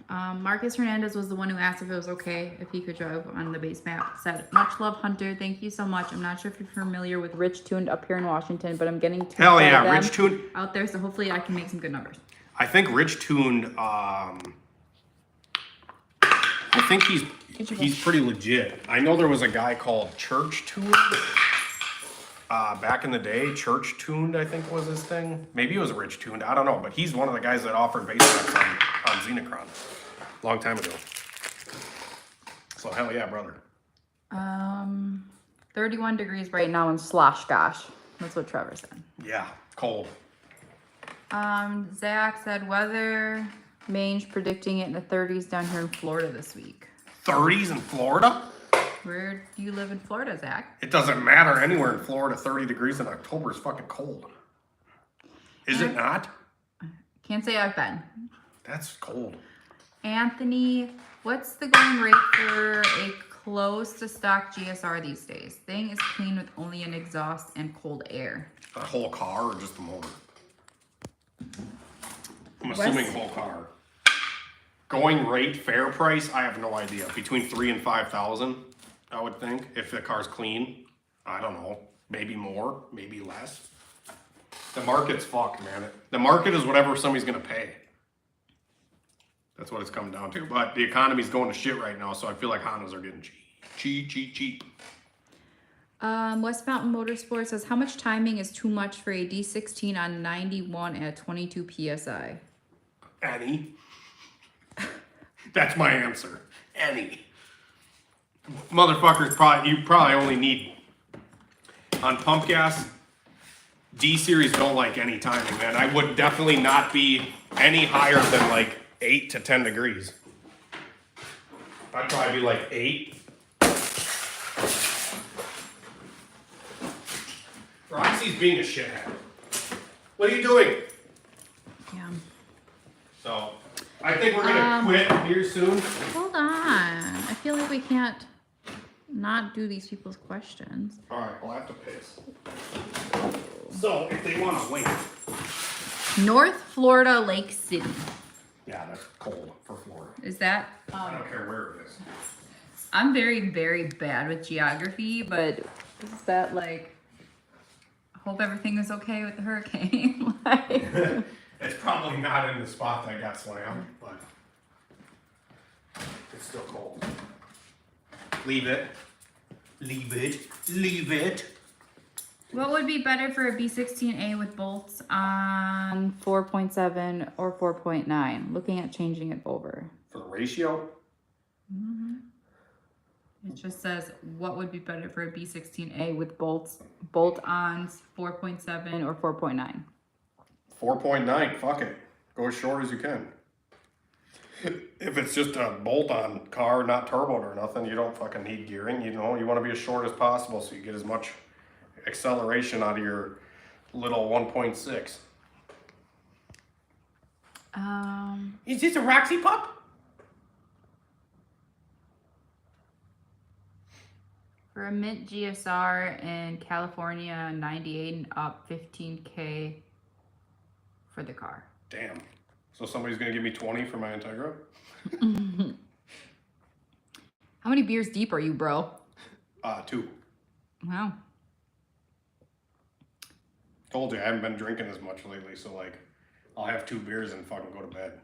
S2: Marcus Hernandez was the one who asked if it was okay if he could drive on the base map. Said, much love, Hunter. Thank you so much. I'm not sure if you're familiar with Rich Tuned up here in Washington, but I'm getting to
S1: Hell yeah, Rich Tuned
S2: out there, so hopefully I can make some good numbers.
S1: I think Rich Tuned, I think he's pretty legit. I know there was a guy called Church Tuned back in the day. Church Tuned, I think was his thing. Maybe it was Rich Tuned. I don't know, but he's one of the guys that offered base maps on Xenocron a long time ago. So hell yeah, brother.
S2: 31 degrees right now in Slosh Gosh. That's what Trevor said.
S1: Yeah, cold.
S2: Zach said weather mange predicting it in the 30s down here in Florida this week.
S1: 30s in Florida?
S2: Where do you live in Florida, Zach?
S1: It doesn't matter anywhere in Florida. 30 degrees in October is fucking cold. Is it not?
S2: Can't say I've been.
S1: That's cold.
S2: Anthony, what's the going rate for a close to stock GSR these days? Thing is clean with only an exhaust and cold air.
S1: A whole car or just the motor? I'm assuming whole car. Going rate, fair price, I have no idea. Between 3,000 and 5,000, I would think, if the car's clean. I don't know. Maybe more, maybe less. The market's fucked, man. The market is whatever somebody's gonna pay. That's what it's come down to. But the economy's going to shit right now, so I feel like Hondas are getting cheap.
S2: West Mountain Motorsports says, how much timing is too much for a D16 on 91 at 22 PSI?
S1: Any. That's my answer. Any. Motherfuckers, you probably only need, on pump gas, D series don't like any timing, man. I would definitely not be any higher than like 8 to 10 degrees. I'd probably be like 8. Roxy's being a shithead. What are you doing?
S2: Yeah.
S1: So, I think we're gonna quit here soon.
S2: Hold on. I feel like we can't not do these people's questions.
S1: Alright, we'll have to piss. So, if they want to wait.
S2: North Florida, Lake City.
S1: Yeah, that's cold for Florida.
S2: Is that?
S1: I don't care where it is.
S2: I'm very, very bad with geography, but is that like, I hope everything is okay with the hurricane? Like,
S1: It's probably not in the spot that got slammed, but it's still cold. Leave it.
S2: what would be better for a B16A with bolts on 4.7 or 4.9? Looking at changing it over.
S1: For the ratio?
S2: It just says, what would be better for a B16A with bolt-ons 4.7 or 4.9?
S1: 4.9, fuck it. Go as short as you can. If it's just a bolt-on car, not turboed or nothing, you don't fucking need gearing. You know, you want to be as short as possible so you get as much acceleration out of your little 1.6. Is this a Roxy pup?
S2: For a mint GSR in California, 98 and up, 15K for the car.
S1: Damn. So somebody's gonna give me 20 for my Integra?
S2: How many beers deep are you, bro?
S1: 2.
S2: Wow.
S1: Told you I haven't been drinking as much lately, so like I'll have 2 beers and fucking go to bed.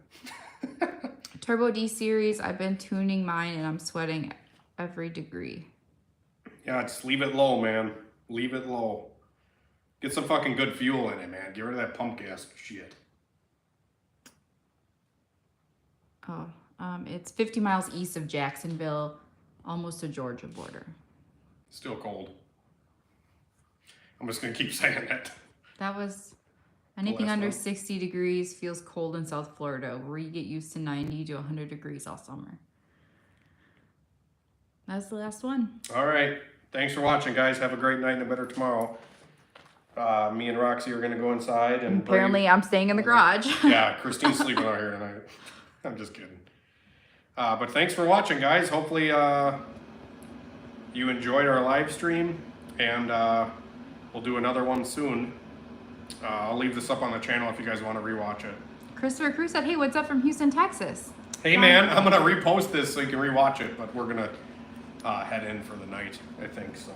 S2: Turbo D series, I've been tuning mine and I'm sweating every degree.
S1: Yeah, just leave it low, man. Leave it low. Get some fucking good fuel in it, man. Get rid of that pump gas shit.
S2: Oh, it's 50 miles east of Jacksonville, almost to Georgia border.
S1: Still cold. I'm just gonna keep saying it.
S2: That was anything
S1: last
S2: under
S1: one.
S2: 60 degrees feels cold in South Florida, where you get used to 90 to 100 degrees all summer. That's the last one.
S1: All right. Thanks for watching, guys. Have a great night and a better tomorrow. Me and Roxy are gonna go inside and
S2: Apparently, I'm staying in the garage.
S1: Yeah, Kristine's sleeping out here tonight. I'm just kidding. But thanks for watching, guys. Hopefully you enjoyed our live stream, and we'll do another one soon. I'll leave this up on the channel if you guys want to rewatch it.
S2: Christopher Cruz said, hey, what's up from Houston, Texas?
S1: Hey, man, I'm going to repost this so you can rewatch it, but we're going to head in for the night, I think, so.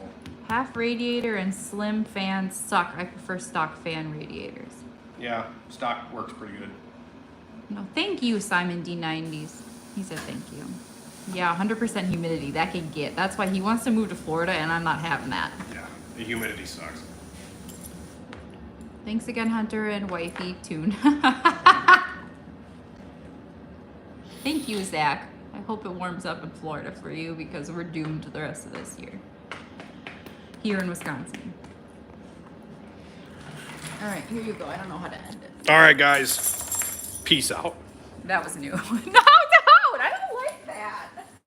S2: Half radiator and slim fans suck. I prefer stock fan radiators.
S1: Yeah, stock works pretty good.
S2: No, thank you, Simon D90s. He said thank you. Yeah, 100% humidity. That can get. That's why he wants to move to Florida, and I'm not having that.
S1: Yeah, the humidity sucks.
S2: Thanks again, Hunter and Wifey Tune. Thank you, Zach. I hope it warms up in Florida for you because we're doomed the rest of this year. Here in Wisconsin. All right, here you go. I don't know how to end it.
S1: All right, guys. Peace out.
S2: That was new. No!